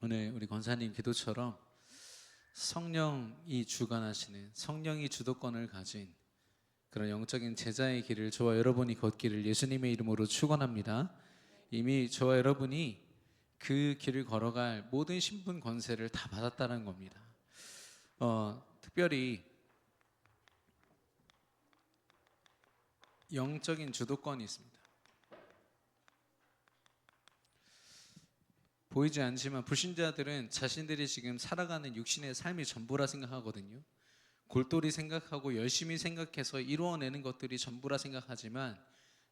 오늘 우리 권사님 기도처럼 성령이 주관하시는, 성령이 주도권을 가진 그런 영적인 제자의 길을 저와 여러분이 걷기를 예수님의 이름으로 축원합니다. 이미 저와 여러분이 그 길을 걸어갈 모든 신분 권세를 다 받았다는 겁니다. 특별히 영적인 주도권이 있습니다. 보이지 않지만 불신자들은 자신들이 지금 살아가는 육신의 삶이 전부라 생각하거든요. 골똘히 생각하고 열심히 생각해서 이루어내는 것들이 전부라 생각하지만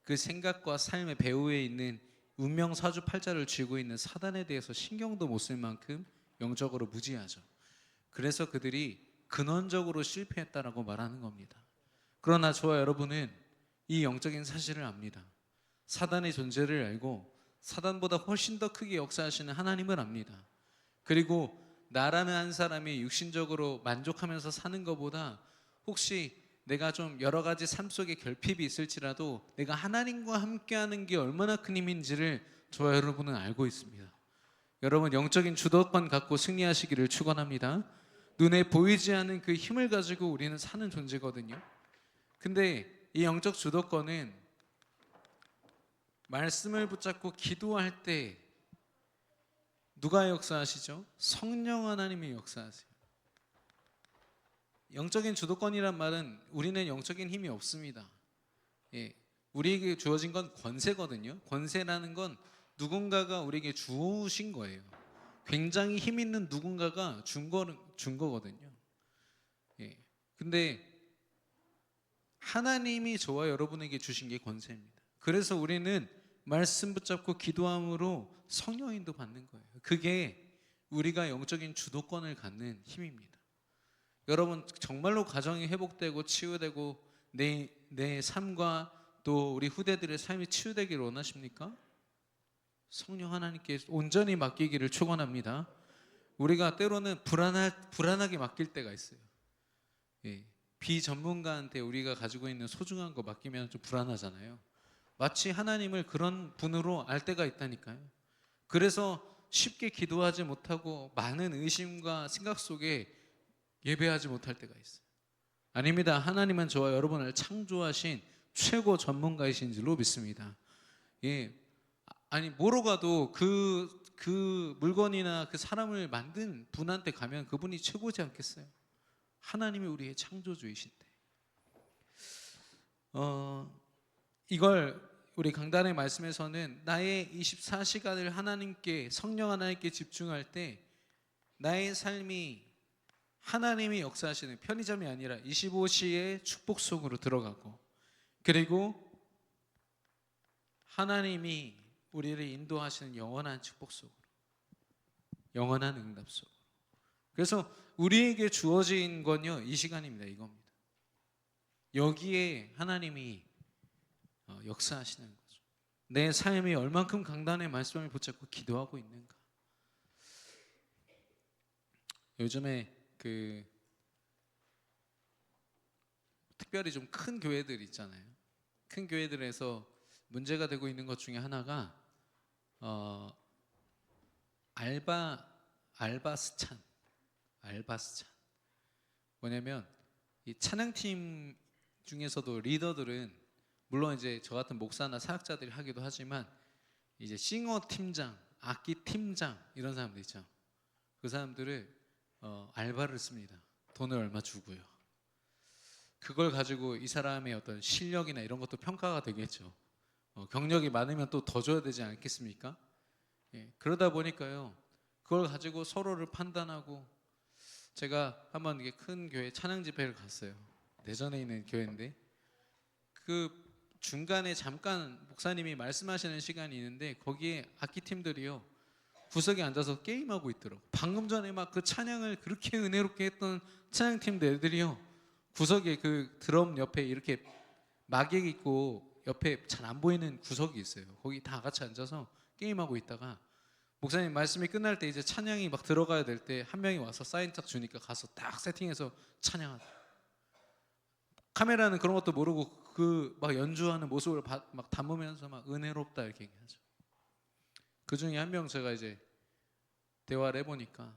그 생각과 삶의 배후에 있는 운명 사주팔자를 쥐고 있는 사단에 대해서 신경도 못 쓸 만큼 영적으로 무지하죠. 그래서 그들이 근원적으로 실패했다라고 말하는 겁니다. 그러나 저와 여러분은 이 영적인 사실을 압니다. 사단의 존재를 알고 사단보다 훨씬 더 크게 역사하시는 하나님을 압니다. 그리고 나라는 한 사람이 육신적으로 만족하면서 사는 것보다 혹시 내가 좀 여러 가지 삶 속에 결핍이 있을지라도 내가 하나님과 함께하는 게 얼마나 큰 힘인지를 저와 여러분은 알고 있습니다. 여러분, 영적인 주도권 갖고 승리하시기를 축원합니다. 눈에 보이지 않는 그 힘을 가지고 우리는 사는 존재거든요. 근데 이 영적 주도권은 말씀을 붙잡고 기도할 때 누가 역사하시죠? 성령 하나님이 역사하세요. 영적인 주도권이란 말은 우리는 영적인 힘이 없습니다. 우리에게 주어진 건 권세거든요. 권세라는 건 누군가가 우리에게 주신 거예요. 굉장히 힘 있는 누군가가 준 거거든요. 근데 하나님이 저와 여러분에게 주신 게 권세입니다. 그래서 우리는 말씀 붙잡고 기도함으로 성령인도 받는 거예요. 그게 우리가 영적인 주도권을 갖는 힘입니다. 여러분, 정말로 가정이 회복되고 치유되고 내 삶과 또 우리 후대들의 삶이 치유되기를 원하십니까? 성령 하나님께 온전히 맡기기를 축원합니다. 우리가 때로는 불안하게 맡길 때가 있어요. 비전문가한테 우리가 가지고 있는 소중한 거 맡기면 좀 불안하잖아요. 마치 하나님을 그런 분으로 알 때가 있다니까요. 그래서 쉽게 기도하지 못하고 많은 의심과 생각 속에 예배하지 못할 때가 있어요. 아닙니다. 하나님은 저와 여러분을 창조하신 최고 전문가이신 줄로 믿습니다. 아니 뭐로 가도 그 물건이나 그 사람을 만든 분한테 가면 그분이 최고지 않겠어요? 하나님이 우리의 창조주이신데 이걸 우리 강단의 말씀에서는 나의 24시간을 하나님께, 성령 하나님께 집중할 때 나의 삶이 하나님이 역사하시는 편의점이 아니라 25시의 축복 속으로 들어가고, 그리고 하나님이 우리를 인도하시는 영원한 축복 속으로, 영원한 응답 속으로. 그래서 우리에게 주어진 건요, 이 시간입니다. 이겁니다. 여기에 하나님이 역사하시는 거죠. 내 삶이 얼만큼 강단의 말씀을 붙잡고 기도하고 있는가. 요즘에 특별히 좀 큰 교회들 있잖아요. 큰 교회들에서 문제가 되고 있는 것 중에 하나가 알바스찬. 뭐냐면 이 찬양팀 중에서도 리더들은 물론 이제 저 같은 목사나 사역자들이 하기도 하지만 이제 싱어 팀장, 악기 팀장 이런 사람들 있죠. 그 사람들을 알바를 씁니다. 돈을 얼마 주고요. 그걸 가지고 이 사람의 어떤 실력이나 이런 것도 평가가 되겠죠. 경력이 많으면 또 더 줘야 되지 않겠습니까? 그러다 보니까요, 그걸 가지고 서로를 판단하고, 제가 한번 이게 큰 교회 찬양 집회를 갔어요. 대전에 있는 교회인데 그 중간에 잠깐 목사님이 말씀하시는 시간이 있는데 거기에 악기팀들이요 구석에 앉아서 게임하고 있더라고. 방금 전에 막 그 찬양을 그렇게 은혜롭게 했던 찬양팀들 애들이요 구석에 그 드럼 옆에 이렇게 마객 있고 옆에 잘 안 보이는 구석이 있어요. 거기 다 같이 앉아서 게임하고 있다가 목사님 말씀이 끝날 때 이제 찬양이 막 들어가야 될 때 한 명이 와서 사인 딱 주니까 가서 딱 세팅해서 찬양하다. 카메라는 그런 것도 모르고 그 막 연주하는 모습을 막 담으면서 막 은혜롭다 이렇게 얘기하죠. 그 중에 한 명 제가 이제 대화를 해보니까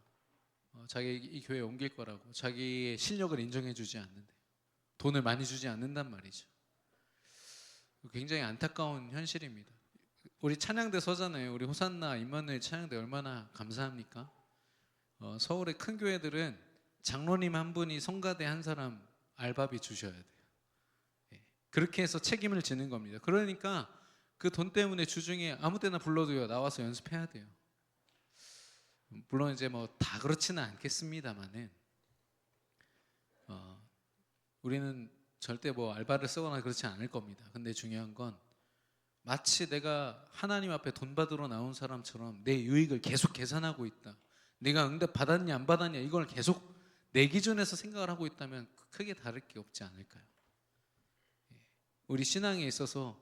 자기 이 교회에 옮길 거라고, 자기의 실력을 인정해주지 않는데, 돈을 많이 주지 않는단 말이죠. 굉장히 안타까운 현실입니다. 우리 찬양대 서잖아요. 우리 호산나 임마누엘 찬양대 얼마나 감사합니까? 서울의 큰 교회들은 장로님 한 분이 성가대 한 사람 알바비 주셔야 돼요. 그렇게 해서 책임을 지는 겁니다. 그러니까 그 돈 때문에 주중에 아무 때나 불러도요, 나와서 연습해야 돼요. 물론 이제 뭐 다 그렇지는 않겠습니다만은 우리는 절대 뭐 알바를 쓰거나 그렇지 않을 겁니다. 근데 중요한 건 마치 내가 하나님 앞에 돈 받으러 나온 사람처럼 내 유익을 계속 계산하고 있다, 내가 응답 받았냐 안 받았냐 이걸 계속 내 기준에서 생각을 하고 있다면 크게 다를 게 없지 않을까요? 우리 신앙에 있어서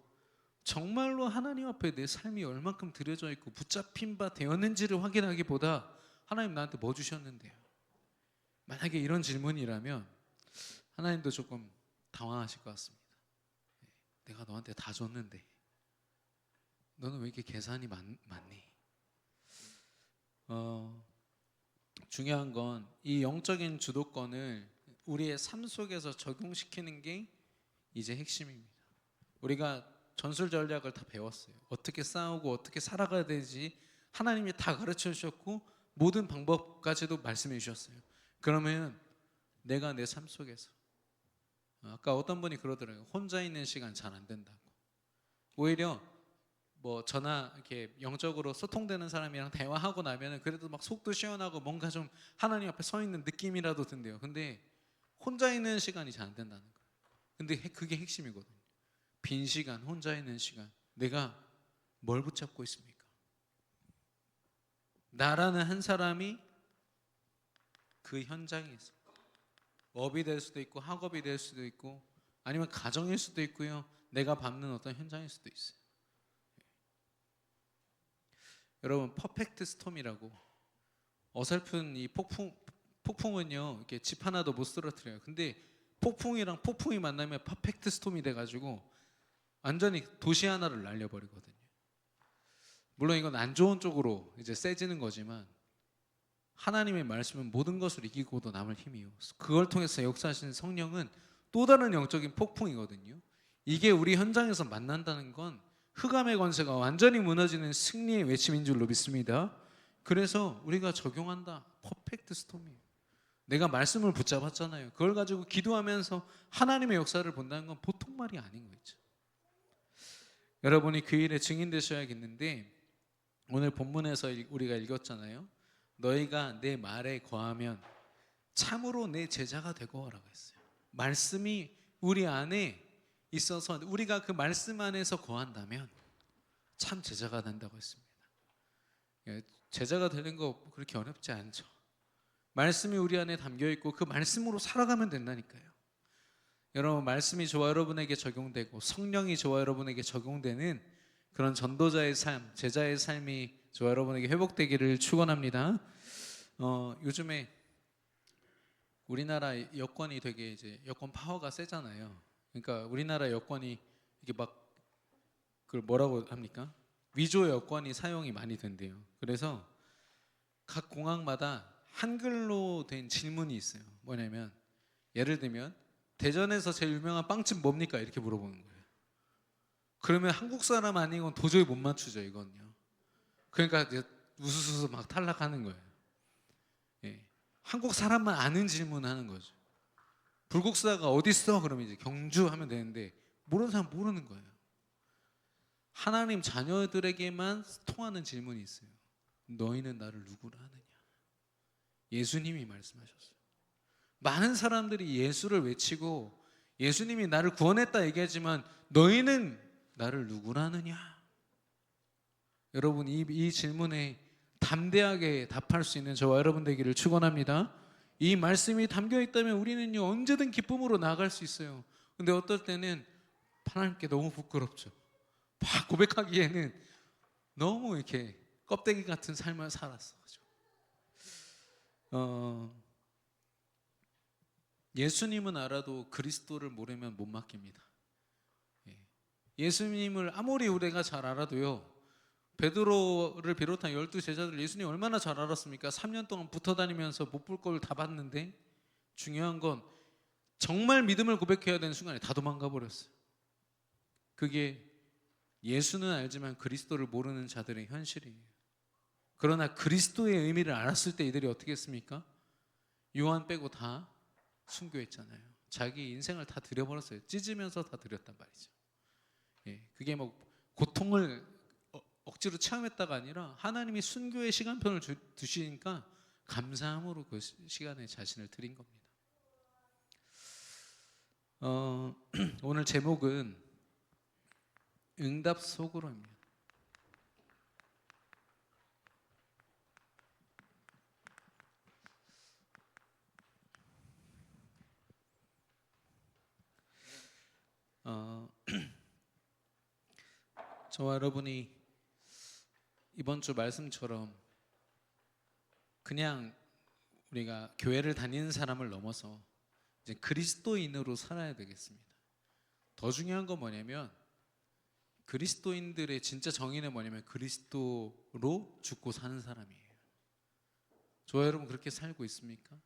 정말로 하나님 앞에 내 삶이 얼만큼 드려져 있고 붙잡힌 바 되었는지를 확인하기보다 하나님 나한테 뭐 주셨는데요? 만약에 이런 질문이라면 하나님도 조금 당황하실 것 같습니다. 내가 너한테 다 줬는데 너는 왜 이렇게 계산이 많니? 중요한 건 이 영적인 주도권을 우리의 삶 속에서 적용시키는 게 이제 핵심입니다. 우리가 전술 전략을 다 배웠어요. 어떻게 싸우고 어떻게 살아가야 되지 하나님이 다 가르쳐 주셨고 모든 방법까지도 말씀해 주셨어요. 그러면 내가 내 삶 속에서, 아까 어떤 분이 그러더라고요. 혼자 있는 시간 잘 안 된다고. 오히려 뭐 저나 이렇게 영적으로 소통되는 사람이랑 대화하고 나면은 그래도 막 속도 시원하고 뭔가 좀 하나님 앞에 서 있는 느낌이라도 든대요. 근데 혼자 있는 시간이 잘 안 된다는 거예요. 근데 그게 핵심이거든요. 빈 시간, 혼자 있는 시간, 내가 뭘 붙잡고 있습니까? 나라는 한 사람이 그 현장에서 업이 될 수도 있고 학업이 될 수도 있고 아니면 가정일 수도 있고요, 내가 밟는 어떤 현장일 수도 있어요. 여러분, 퍼펙트 스톰이라고, 어설픈 이 폭풍은요 이렇게 집 하나도 못 쓰러뜨려요. 근데 폭풍이랑 폭풍이 만나면 퍼펙트 스톰이 돼가지고 완전히 도시 하나를 날려버리거든요. 물론 이건 안 좋은 쪽으로 이제 세지는 거지만 하나님의 말씀은 모든 것을 이기고도 남을 힘이요. 그걸 통해서 역사하시는 성령은 또 다른 영적인 폭풍이거든요. 이게 우리 현장에서 만난다는 건 흑암의 권세가 완전히 무너지는 승리의 외침인 줄로 믿습니다. 그래서 우리가 적용한다. 퍼펙트 스톰이에요. 내가 말씀을 붙잡았잖아요. 그걸 가지고 기도하면서 하나님의 역사를 본다는 건 보통 말이 아닌 거죠. 여러분이 그 일에 증인 되셔야겠는데, 오늘 본문에서 우리가 읽었잖아요. 너희가 내 말에 거하면 참으로 내 제자가 되고 라고 했어요. 말씀이 우리 안에 있어서 우리가 그 말씀 안에서 거한다면 참 제자가 된다고 했습니다. 제자가 되는 거 그렇게 어렵지 않죠. 말씀이 우리 안에 담겨 있고 그 말씀으로 살아가면 된다니까요. 여러분, 말씀이 저와 여러분에게 적용되고 성령이 저와 여러분에게 적용되는 그런 전도자의 삶, 제자의 삶이 저와 여러분에게 회복되기를 축원합니다. 요즘에 우리나라 여권이 되게 이제 여권 파워가 세잖아요. 그러니까 우리나라 여권이 이게 막 그걸 뭐라고 합니까? 위조 여권이 사용이 많이 된대요. 그래서 각 공항마다 한글로 된 질문이 있어요. 뭐냐면 예를 들면 대전에서 제일 유명한 빵집 뭡니까? 이렇게 물어보는 거예요. 그러면 한국 사람 아니고 도저히 못 맞추죠, 이건요. 그러니까 이제 우수수수 막 탈락하는 거예요. 예. 한국 사람만 아는 질문하는 거죠. 불국사가 어디 있어? 그러면 이제 경주 하면 되는데 모르는 사람 모르는 거예요. 하나님 자녀들에게만 통하는 질문이 있어요. 너희는 나를 누구라 하느냐? 예수님이 말씀하셨어요. 많은 사람들이 예수를 외치고 예수님이 나를 구원했다 얘기하지만 너희는 나를 누구라 하느냐? 여러분, 이 질문에 담대하게 답할 수 있는 저와 여러분 되기를 축원합니다. 이 말씀이 담겨 있다면 우리는요 언제든 기쁨으로 나아갈 수 있어요. 근데 어떨 때는 하나님께 너무 부끄럽죠. 막 고백하기에는 너무 이렇게 껍데기 같은 삶을 살았어. 예수님은 알아도 그리스도를 모르면 못 맡깁니다. 예수님을 아무리 우리가 잘 알아도요, 베드로를 비롯한 12제자들 예수님 얼마나 잘 알았습니까? 3년 동안 붙어 다니면서 못 볼 걸 다 봤는데 중요한 건 정말 믿음을 고백해야 되는 순간에 다 도망가 버렸어요. 그게 예수는 알지만 그리스도를 모르는 자들의 현실이에요. 그러나 그리스도의 의미를 알았을 때 이들이 어떻게 했습니까? 요한 빼고 다 순교했잖아요. 자기 인생을 다 드려버렸어요. 찢으면서 다 드렸단 말이죠. 그게 뭐 고통을 억지로 체험했다가 아니라 하나님이 순교의 시간표를 두시니까 감사함으로 그 시간에 자신을 드린 겁니다. 오늘 제목은 응답 속으로입니다. 저와 여러분이 이번 주 말씀처럼 그냥 우리가 교회를 다니는 사람을 넘어서 이제 그리스도인으로 살아야 되겠습니다. 더 중요한 건 뭐냐면 그리스도인들의 진짜 정의는 뭐냐면 그리스도로 죽고 사는 사람이에요. 저와 여러분 그렇게 살고 있습니까?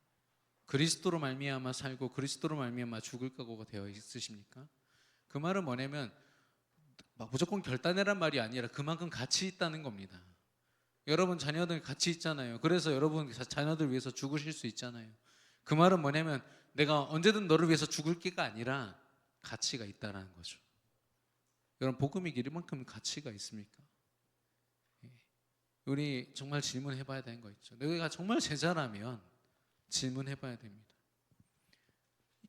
그리스도로 말미암아 살고 그리스도로 말미암아 죽을 각오가 되어 있으십니까? 그 말은 뭐냐면 막 무조건 결단해란 말이 아니라 그만큼 가치 있다는 겁니다. 여러분 자녀들 가치 있잖아요. 그래서 여러분 자녀들 위해서 죽으실 수 있잖아요. 그 말은 뭐냐면 내가 언제든 너를 위해서 죽을 게가 아니라 가치가 있다는 거죠. 여러분 복음이 이만큼 가치가 있습니까? 우리 정말 질문해 봐야 되는 거 있죠. 내가 정말 제자라면 질문해 봐야 됩니다.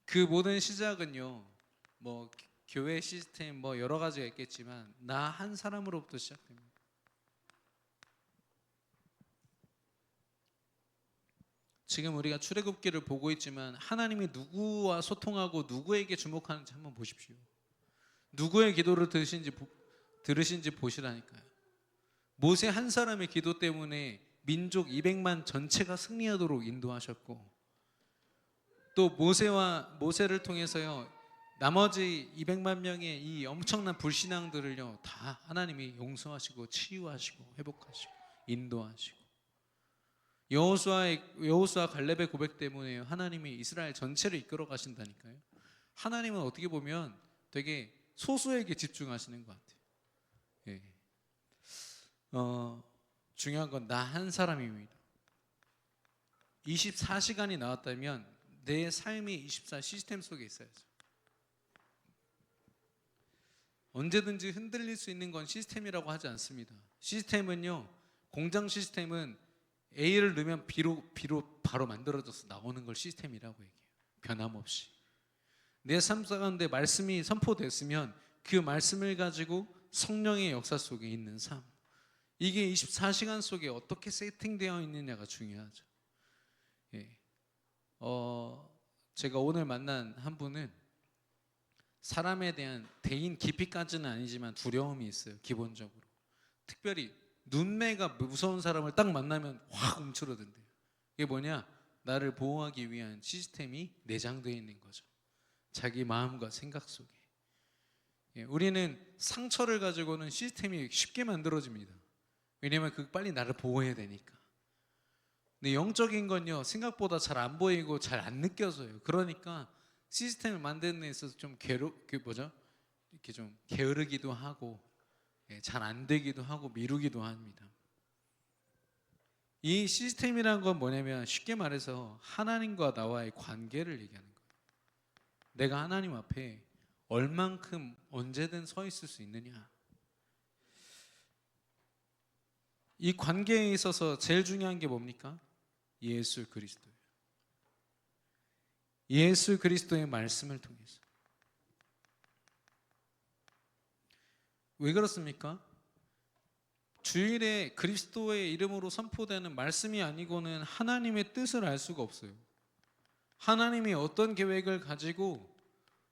그 모든 시작은요, 뭐 교회 시스템 뭐 여러 가지가 있겠지만 나 한 사람으로부터 시작됩니다. 지금 우리가 출애굽기를 보고 있지만 하나님이 누구와 소통하고 누구에게 주목하는지 한번 보십시오. 누구의 기도를 들으신지 보시라니까요. 모세 한 사람의 기도 때문에 민족 200만 전체가 승리하도록 인도하셨고, 또 모세를 통해서요 나머지 200만 명의 이 엄청난 불신앙들을요 다 하나님이 용서하시고 치유하시고 회복하시고 인도하시고, 여호수아 갈렙의 고백 때문에 하나님이 이스라엘 전체를 이끌어 가신다니까요. 하나님은 어떻게 보면 되게 소수에게 집중하시는 것 같아요. 예. 중요한 건 나 한 사람입니다. 24시간이 나왔다면 내 삶이 24 시스템 속에 있어야죠. 언제든지 흔들릴 수 있는 건 시스템이라고 하지 않습니다. 시스템은요, 공장 시스템은 A를 넣으면 B로 바로 만들어져서 나오는 걸 시스템이라고 얘기해요. 변함없이. 내 삶 가운데 말씀이 선포됐으면 그 말씀을 가지고 성령의 역사 속에 있는 삶, 이게 24시간 속에 어떻게 세팅되어 있느냐가 중요하죠. 예. 제가 오늘 만난 한 분은 사람에 대한 대인 깊이까지는 아니지만 두려움이 있어요. 기본적으로. 특별히 눈매가 무서운 사람을 딱 만나면 확 움츠러든대요. 이게 뭐냐? 나를 보호하기 위한 시스템이 내장되어 있는 거죠. 자기 마음과 생각 속에. 우리는 상처를 가지고는 시스템이 쉽게 만들어집니다. 왜냐하면 빨리 나를 보호해야 되니까. 근데 영적인 건요 생각보다 잘 안 보이고 잘 안 느껴져요. 그러니까 시스템을 만드는 데 있어서 좀 이렇게 좀 게으르기도 하고 잘 안 되기도 하고 미루기도 합니다. 이 시스템이란 건 뭐냐면 쉽게 말해서 하나님과 나와의 관계를 얘기하는 거예요. 내가 하나님 앞에 얼만큼 언제든 서 있을 수 있느냐. 이 관계에 있어서 제일 중요한 게 뭡니까? 예수 그리스도예요. 예수 그리스도의 말씀을 통해서. 왜 그렇습니까? 주일에 그리스도의 이름으로 선포되는 말씀이 아니고는 하나님의 뜻을 알 수가 없어요. 하나님이 어떤 계획을 가지고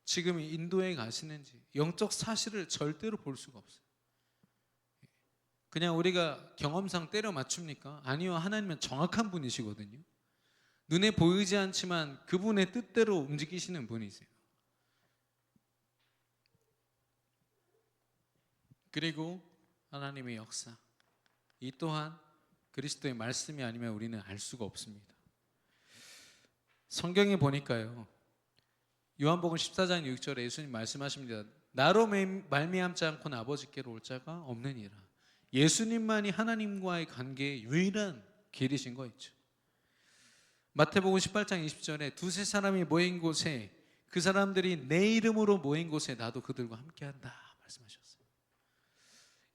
지금 인도에 가시는지 영적 사실을 절대로 볼 수가 없어요. 그냥 우리가 경험상 때려 맞춥니까? 아니요, 하나님은 정확한 분이시거든요. 눈에 보이지 않지만 그분의 뜻대로 움직이시는 분이세요. 그리고 하나님의 역사, 이 또한 그리스도의 말씀이 아니면 우리는 알 수가 없습니다. 성경에 보니까요, 요한복음 14장 6절에 예수님 말씀하십니다. 나로 말미암지 않고는 아버지께로 올 자가 없느니라. 예수님만이 하나님과의 관계의 유일한 길이신 거 있죠. 마태복음 18장 20절에 두세 사람이 모인 곳에, 그 사람들이 내 이름으로 모인 곳에 나도 그들과 함께한다 말씀하셨어요.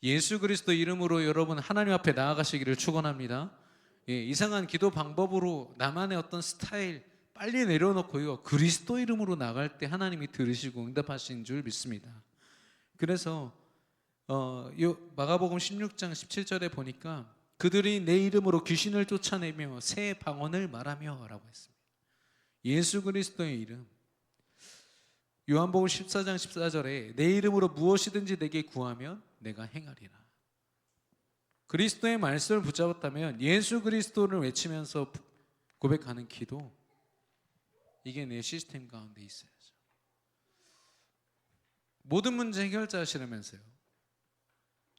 예수 그리스도 이름으로 여러분 하나님 앞에 나아가시기를 축원합니다. 이상한 기도 방법으로 나만의 어떤 스타일 빨리 내려놓고요, 그리스도 이름으로 나갈 때 하나님이 들으시고 응답하신 줄 믿습니다. 그래서 마가복음 16장 17절에 보니까 그들이 내 이름으로 귀신을 쫓아내며 새 방언을 말하며 라고 했습니다. 예수 그리스도의 이름. 요한복음 14장 14절에 내 이름으로 무엇이든지 내게 구하면 내가 행하리라. 그리스도의 말씀을 붙잡았다면 예수 그리스도를 외치면서 고백하는 기도, 이게 내 시스템 가운데 있어야죠. 모든 문제 해결자시라면서요.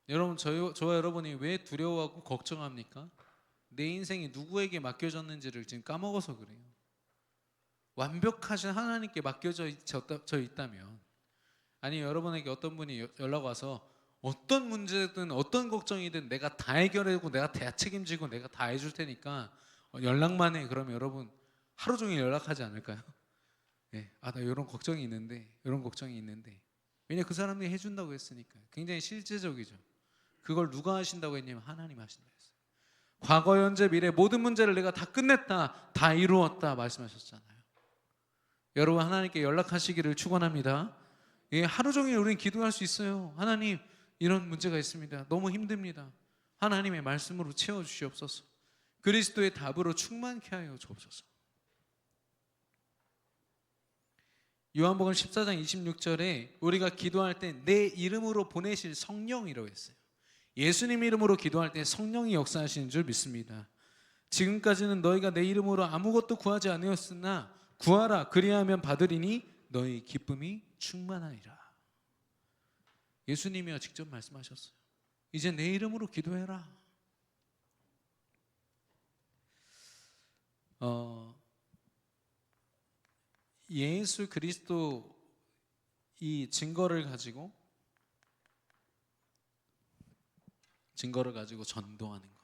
여러분, 저와 여러분이 왜 두려워하고 걱정합니까? 내 인생이 누구에게 맡겨졌는지를 지금 까먹어서 그래요. 완벽하신 하나님께 맡겨져 있다면, 아니 여러분에게 어떤 분이 연락 와서 어떤 문제든 어떤 걱정이든 내가 다 해결하고 내가 다 책임지고 내가 다 해줄 테니까 연락만 해. 그러면 여러분 하루 종일 연락하지 않을까요? 네. 나 이런 걱정이 있는데, 이런 걱정이 있는데. 왜냐, 그 사람이 해준다고 했으니까. 굉장히 실제적이죠. 그걸 누가 하신다고 했냐면 하나님 하신다 했어요. 과거, 현재, 미래 모든 문제를 내가 다 끝냈다, 다 이루었다 말씀하셨잖아요. 여러분, 하나님께 연락하시기를 축원합니다. 하루 종일 우리는 기도할 수 있어요. 하나님, 이런 문제가 있습니다. 너무 힘듭니다. 하나님의 말씀으로 채워주시옵소서. 그리스도의 답으로 충만케 하여 주옵소서. 요한복음 14장 26절에 우리가 기도할 때 내 이름으로 보내실 성령이라고 했어요. 예수님 이름으로 기도할 때 성령이 역사하시는 줄 믿습니다. 지금까지는 너희가 내 이름으로 아무것도 구하지 아니었으나 구하라, 그리하면 받으리니 너희 기쁨이 충만하리라. 예수님이요 직접 말씀하셨어요. 이제 내 이름으로 기도해라. 예수 그리스도 이 증거를 가지고 전도하는 것.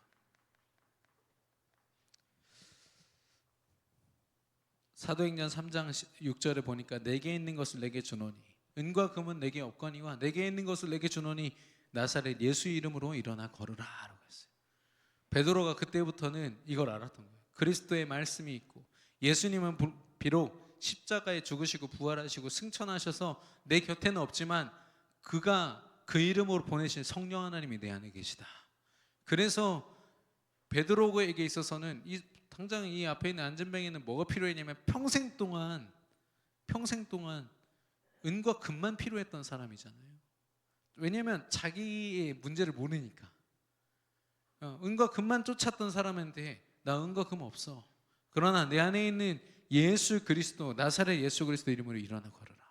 사도행전 3장 6절에 보니까 내게 있는 것을 내게 주노니 은과 금은 내게 없거니와 내게 있는 것을 내게 주노니 나사렛 예수 이름으로 일어나 걸으라 라고 했어요. 베드로가 그때부터는 이걸 알았던 거예요. 그리스도의 말씀이 있고 예수님은 비록 십자가에 죽으시고 부활하시고 승천하셔서 내 곁에는 없지만 그가 그 이름으로 보내신 성령 하나님이 내 안에 계시다. 그래서 베드로에게 있어서는 당장 이 앞에 있는 안전뱅이는 뭐가 필요했냐면 평생 동안 은과 금만 필요했던 사람이잖아요. 왜냐하면 자기의 문제를 모르니까. 은과 금만 쫓았던 사람한테 나 은과 금 없어. 그러나 내 안에 있는 예수 그리스도, 나사렛 예수 그리스도 이름으로 일어나 걸어라.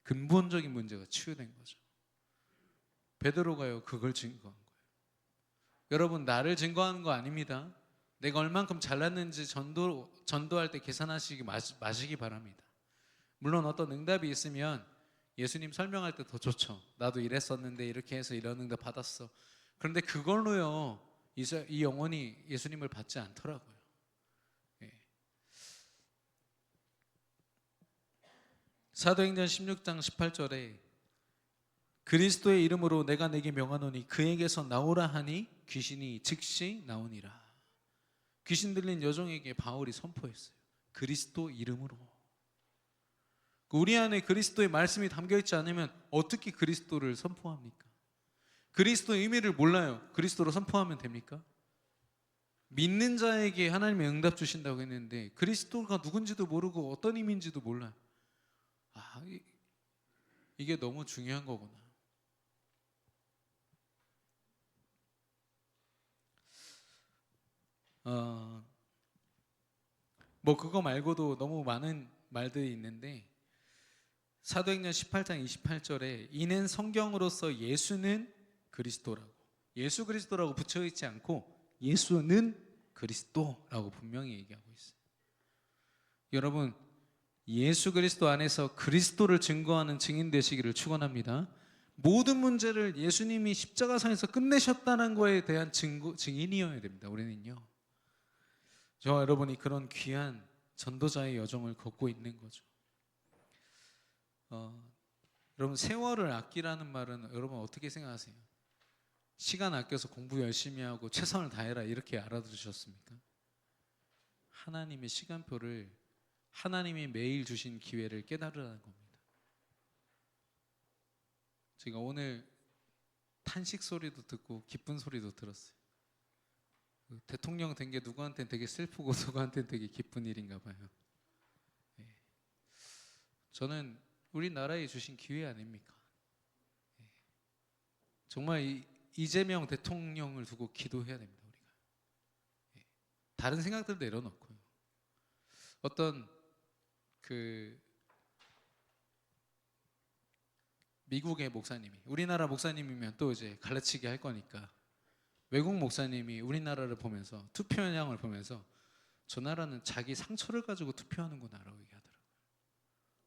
근본적인 문제가 치유된 거죠. 베드로가요 그걸 증거한 거예요. 여러분, 나를 증거하는 거 아닙니다. 내가 얼만큼 잘났는지 전도할 때 계산하시기 마시기 바랍니다. 물론 어떤 응답이 있으면 예수님 설명할 때 더 좋죠. 나도 이랬었는데 이렇게 해서 이런 응답 받았어. 그런데 그걸로요 이 영혼이 예수님을 받지 않더라고요. 사도행전 16장 18절에 그리스도의 이름으로 내가 내게 명하노니 그에게서 나오라 하니 귀신이 즉시 나오니라. 귀신 들린 여종에게 바울이 선포했어요. 그리스도 이름으로. 우리 안에 그리스도의 말씀이 담겨있지 않으면 어떻게 그리스도를 선포합니까? 그리스도의 의미를 몰라요. 그리스도로 선포하면 됩니까? 믿는 자에게 하나님의 응답 주신다고 했는데 그리스도가 누군지도 모르고 어떤 의미인지도 몰라요. 이게 너무 중요한 거구나. 뭐 그거 말고도 너무 많은 말들이 있는데 사도행전 18장 28절에 이는 성경으로서 예수는 그리스도라고 예수 그리스도라고 붙여 있지 않고 예수는 그리스도라고 분명히 얘기하고 있어요. 여러분, 예수 그리스도 안에서 그리스도를 증거하는 증인 되시기를 축원합니다. 모든 문제를 예수님이 십자가상에서 끝내셨다는 거에 대한 증인이어야 됩니다. 우리는요. 저와 여러분이 그런 귀한 전도자의 여정을 걷고 있는 거죠. 여러분, 세월을 아끼라는 말은 여러분 어떻게 생각하세요? 시간 아껴서 공부 열심히 하고 최선을 다해라 이렇게 알아들으셨습니까? 하나님의 시간표를, 하나님이 매일 주신 기회를 깨달으라는 겁니다. 제가 오늘 탄식 소리도 듣고 기쁜 소리도 들었어요. 대통령 된 게 누구한테는 되게 슬프고 누구한테는 되게 기쁜 일인가 봐요. 저는 우리나라에 주신 기회 아닙니까? 정말 이재명 대통령을 두고 기도해야 됩니다. 우리가 다른 생각들 내려놓고요. 어떤 미국의 목사님이, 우리나라 목사님이면 또 이제 갈라치기 할 거니까 외국 목사님이 우리나라를 보면서, 투표 현황을 보면서 저 나라는 자기 상처를 가지고 투표하는구나라고 얘기하더라고요.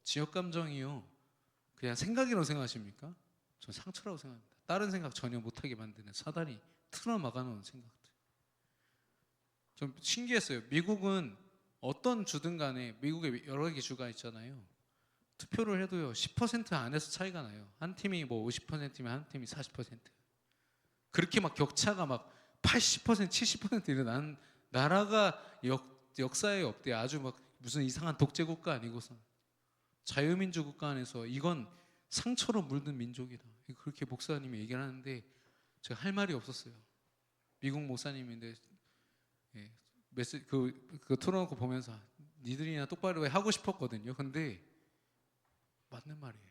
지역 감정이요, 그냥 생각이라고 생각하십니까? 전 상처라고 생각합니다. 다른 생각 전혀 못하게 만드는 사단이 틀어 막아놓은 생각들. 좀 신기했어요. 미국은 어떤 주든 간에, 미국에 여러 개 주가 있잖아요. 투표를 해도요 10% 안에서 차이가 나요. 한 팀이 뭐 50%면 한 팀이 40%. 그렇게 막 격차가 막 80%, 70% 일어나는 나라가 역사에 없대요. 아주 막 무슨 이상한 독재 국가 아니고서 자유민주 국가 안에서 이건 상처로 물든 민족이다. 그렇게 목사님이 얘기를 하는데 제가 할 말이 없었어요. 미국 목사님인데 그 틀어놓고 보면서 니들이나 똑바로 해 하고 싶었거든요. 근데 맞는 말이에요.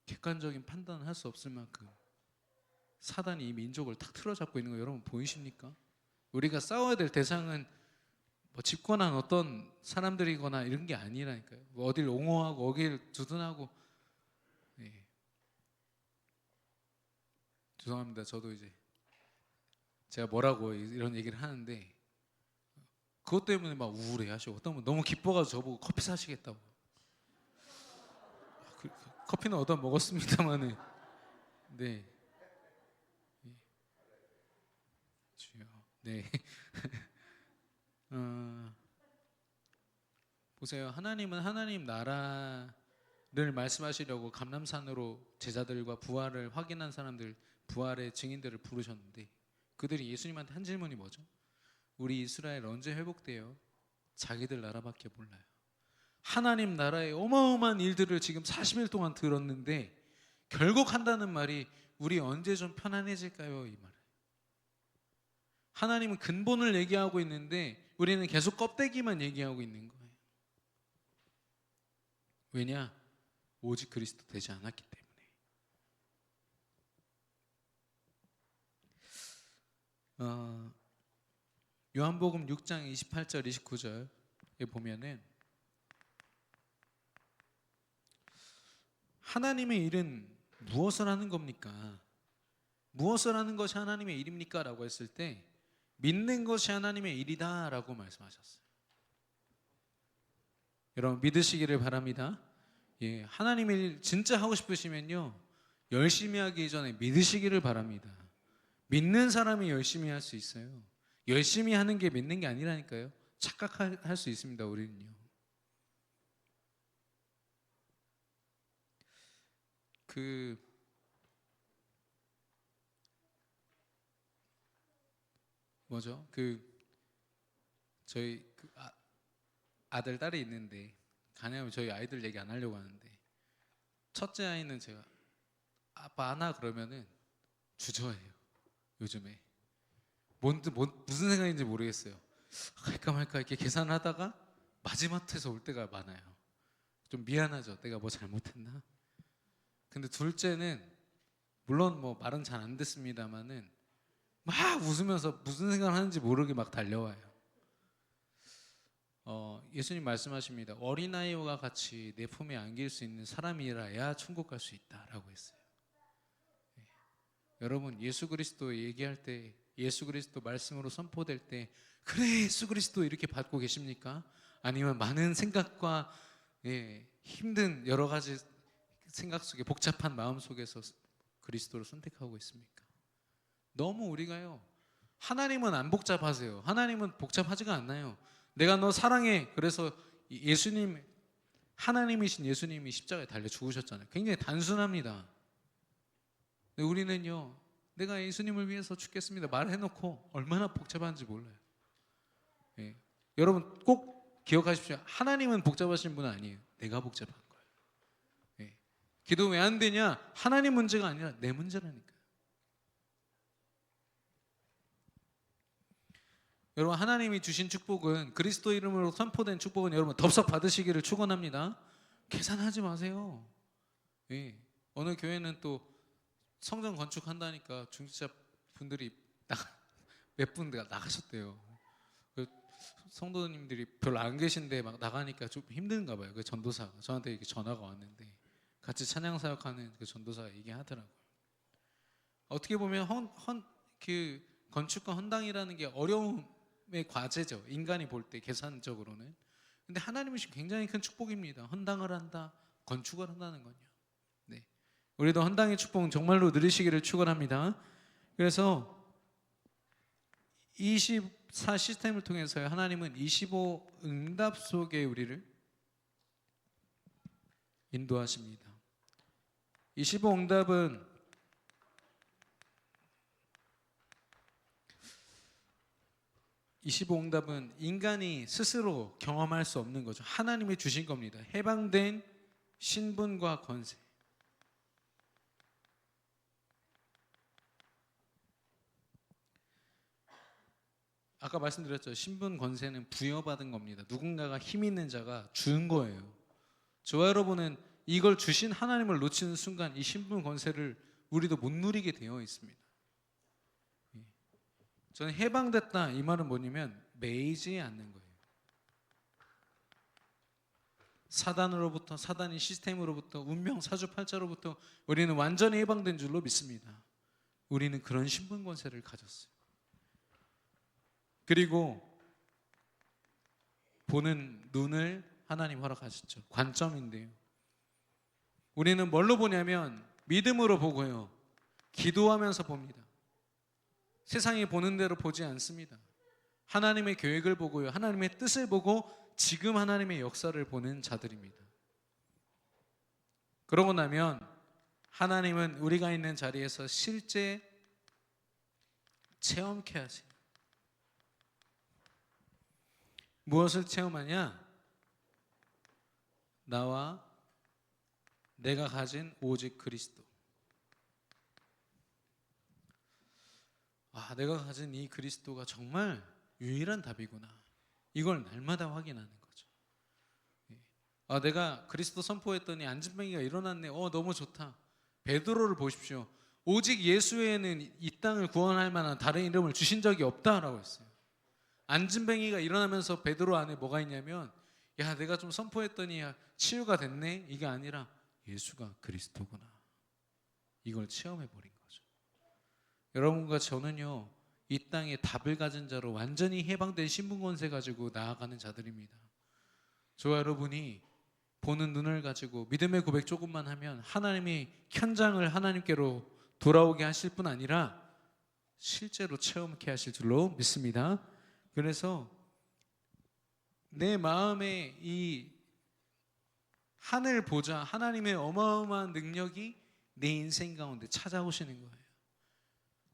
객관적인 판단을 할 수 없을 만큼 사단이 이 민족을 탁 틀어잡고 있는 거 여러분 보이십니까? 우리가 싸워야 될 대상은 뭐 집권한 어떤 사람들이거나 이런 게 아니라니까요. 뭐 어딜 옹호하고 어딜 두둔하고. 죄송합니다. 저도 이제 제가 뭐라고 이런 얘기를 하는데 그것 때문에 막 우울해 하시고, 어떤 분 너무 기뻐가지고 저보고 커피 사시겠다고. 커피는 얻어 먹었습니다만은 네. 주여. 네. 보세요. 하나님은 하나님 나라를 말씀하시려고 감람산으로 제자들과 부활을 확인한 사람들, 부활의 증인들을 부르셨는데 그들이 예수님한테 한 질문이 뭐죠? 우리 이스라엘 언제 회복돼요? 자기들 나라밖에 몰라요. 하나님 나라의 어마어마한 일들을 지금 40일 동안 들었는데 결국 한다는 말이 우리 언제 좀 편안해질까요? 이 말을. 하나님은 근본을 얘기하고 있는데 우리는 계속 껍데기만 얘기하고 있는 거예요. 왜냐? 오직 그리스도 되지 않았기 때문에. 요한복음 6장 28절 29절에 보면은 하나님의 일은 무엇을 하는 겁니까? 무엇을 하는 것이 하나님의 일입니까? 라고 했을 때 믿는 것이 하나님의 일이다 라고 말씀하셨어요. 여러분 믿으시기를 바랍니다. 하나님의 일 진짜 하고 싶으시면요 열심히 하기 전에 믿으시기를 바랍니다. 믿는 사람이 열심히 할 수 있어요. 열심히 하는 게 믿는 게 아니라니까요. 착각할 수 있습니다. 우리는요. 저희 아들 딸이 있는데 가냐면 저희 아이들 얘기 안 하려고 하는데 첫째 아이는 제가 아빠 안아 그러면은 주저해요. 요즘에 무슨 생각인지 모르겠어요. 갈까 말까 이렇게 계산을 하다가 마지막에서 올 때가 많아요. 좀 미안하죠. 내가 뭐 잘못했나? 근데 둘째는 물론 뭐 말은 잘 안 듣습니다만은 막 웃으면서 무슨 생각을 하는지 모르게 막 달려와요. 예수님 말씀하십니다. 어린아이와 같이 내 품에 안길 수 있는 사람이라야 천국 갈 수 있다라고 했어요. 여러분 예수 그리스도 얘기할 때, 예수 그리스도 말씀으로 선포될 때 그래 예수 그리스도 이렇게 받고 계십니까? 아니면 많은 생각과 힘든 여러 가지 생각 속에 복잡한 마음 속에서 그리스도를 선택하고 있습니까? 너무 우리가요, 하나님은 안 복잡하세요. 하나님은 복잡하지가 않나요? 내가 너 사랑해. 그래서 예수님, 하나님이신 예수님이 십자가에 달려 죽으셨잖아요. 굉장히 단순합니다. 우리는요, 내가 예수님을 위해서 죽겠습니다 말해놓고 얼마나 복잡한지 몰라요. 여러분 꼭 기억하십시오. 하나님은 복잡하신 분은 아니에요. 내가 복잡한 거예요. 기도 왜 안 되냐? 하나님 문제가 아니라 내 문제라니까요. 여러분 하나님이 주신 축복은, 그리스도 이름으로 선포된 축복은 여러분 덥석 받으시기를 축원합니다. 계산하지 마세요. 어느 교회는 또 성전 건축한다니까 중직자 분들이 몇 분가 나가셨대요. 성도님들이 별로 안 계신데 막 나가니까 좀 힘든가 봐요. 그 전도사가 저한테 이렇게 전화가 왔는데, 같이 찬양 사역하는 그 전도사가 얘기하더라고요. 어떻게 보면 그 건축과 헌당이라는 게 어려움의 과제죠. 인간이 볼 때 계산적으로는. 근데 하나님은 굉장히 큰 축복입니다. 헌당을 한다, 건축을 한다는 건요. 우리도 헌당의 축복은 정말로 누리시기를 축원합니다. 그래서 24 시스템을 통해서 하나님은 25 응답 속에 우리를 인도하십니다. 25 응답은 인간이 스스로 경험할 수 없는 거죠. 하나님이 주신 겁니다. 해방된 신분과 권세. 아까 말씀드렸죠. 신분 권세는 부여받은 겁니다. 누군가가 힘 있는 자가 준 거예요. 저와 여러분은 이걸 주신 하나님을 놓치는 순간 이 신분 권세를 우리도 못 누리게 되어 있습니다. 저는 해방됐다 이 말은 뭐냐면 매이지 않는 거예요. 사단으로부터, 사단의 시스템으로부터, 운명 사주팔자로부터 우리는 완전히 해방된 줄로 믿습니다. 우리는 그런 신분 권세를 가졌어요. 그리고 보는 눈을 하나님 허락하셨죠. 관점인데요, 우리는 뭘로 보냐면 믿음으로 보고요, 기도하면서 봅니다. 세상이 보는 대로 보지 않습니다. 하나님의 계획을 보고요, 하나님의 뜻을 보고 지금 하나님의 역사를 보는 자들입니다. 그러고 나면 하나님은 우리가 있는 자리에서 실제 체험케 하세요. 무엇을 체험하냐? 나와 내가 가진 오직 그리스도. 내가 가진 이 그리스도가 정말 유일한 답이구나. 이걸 날마다 확인하는 거죠. 내가 그리스도 선포했더니 안진뱅이가 일어났네. 너무 좋다. 베드로를 보십시오. 오직 예수 외에는 이 땅을 구원할 만한 다른 이름을 주신 적이 없다라고 했어요. 안진뱅이가 일어나면서 베드로 안에 뭐가 있냐면, 내가 좀 선포했더니 치유가 됐네, 이게 아니라 예수가 그리스도구나, 이걸 체험해버린 거죠. 여러분과 저는요, 이 땅에 답을 가진 자로 완전히 해방된 신분 권세 가지고 나아가는 자들입니다. 저와 여러분이 보는 눈을 가지고 믿음의 고백 조금만 하면 하나님이 현장을 하나님께로 돌아오게 하실 뿐 아니라 실제로 체험케 하실 줄로 믿습니다. 그래서 내 마음에 이 하늘 보좌, 하나님의 어마어마한 능력이 내 인생 가운데 찾아오시는 거예요.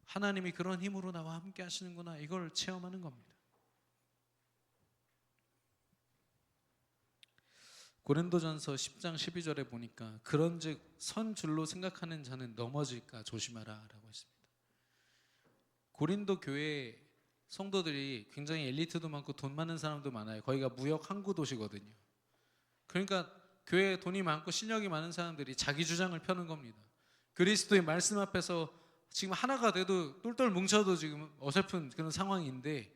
하나님이 그런 힘으로 나와 함께 하시는구나, 이걸 체험하는 겁니다. 고린도전서 10장 12절에 보니까 그런즉 선 줄로 생각하는 자는 넘어질까 조심하라 라고 했습니다. 고린도 교회 성도들이 굉장히 엘리트도 많고 돈 많은 사람도 많아요. 거기가 무역 항구 도시거든요. 그러니까 교회에 돈이 많고 실력이 많은 사람들이 자기 주장을 펴는 겁니다. 그리스도의 말씀 앞에서 지금 하나가 돼도 똘똘 뭉쳐도 지금 어설픈 그런 상황인데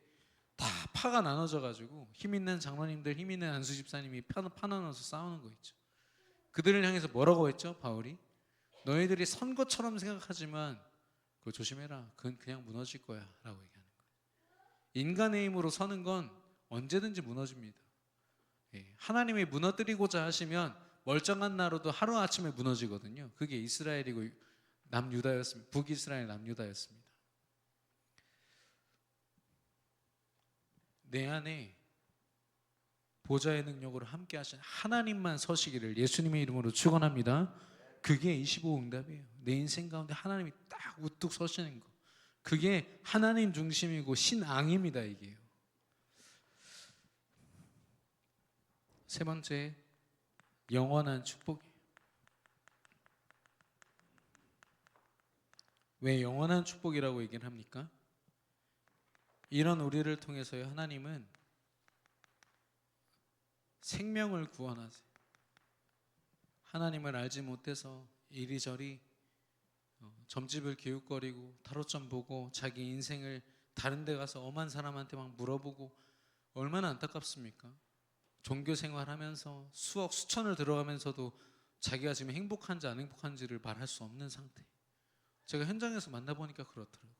다 파가 나눠져 가지고 힘 있는 장로님들, 힘 있는 안수 집사님이 파 나눠서 싸우는 거 있죠. 그들을 향해서 뭐라고 했죠? 바울이 너희들이 선 것처럼 생각하지만 그거 조심해라. 그건 그냥 무너질 거야 라고 얘기하는 거예요. 인간의 힘으로 서는 건 언제든지 무너집니다. 하나님이 무너뜨리고자 하시면 멀쩡한 나라도 하루아침에 무너지거든요. 그게 이스라엘이고 남유다였습니다. 북이스라엘 남유다였습니다. 내 안에 보좌의 능력으로 함께 하신 하나님만 서시기를 예수님의 이름으로 축원합니다. 그게 25 응답이에요. 내 인생 가운데 하나님이 딱 우뚝 서시는 거. 그게 하나님 중심이고 신앙입니다. 이게요. 세 번째, 영원한 축복이에요. 왜 영원한 축복이라고 얘기를 합니까? 이런 우리를 통해서요, 하나님은 생명을 구원하세요. 하나님을 알지 못해서 이리저리 점집을 기웃거리고 타로점 보고 자기 인생을 다른 데 가서 엄한 사람한테 막 물어보고 얼마나 안타깝습니까? 종교 생활하면서 수억 수천을 들어가면서도 자기가 지금 행복한지 안 행복한지를 말할 수 없는 상태. 제가 현장에서 만나보니까 그렇더라고요.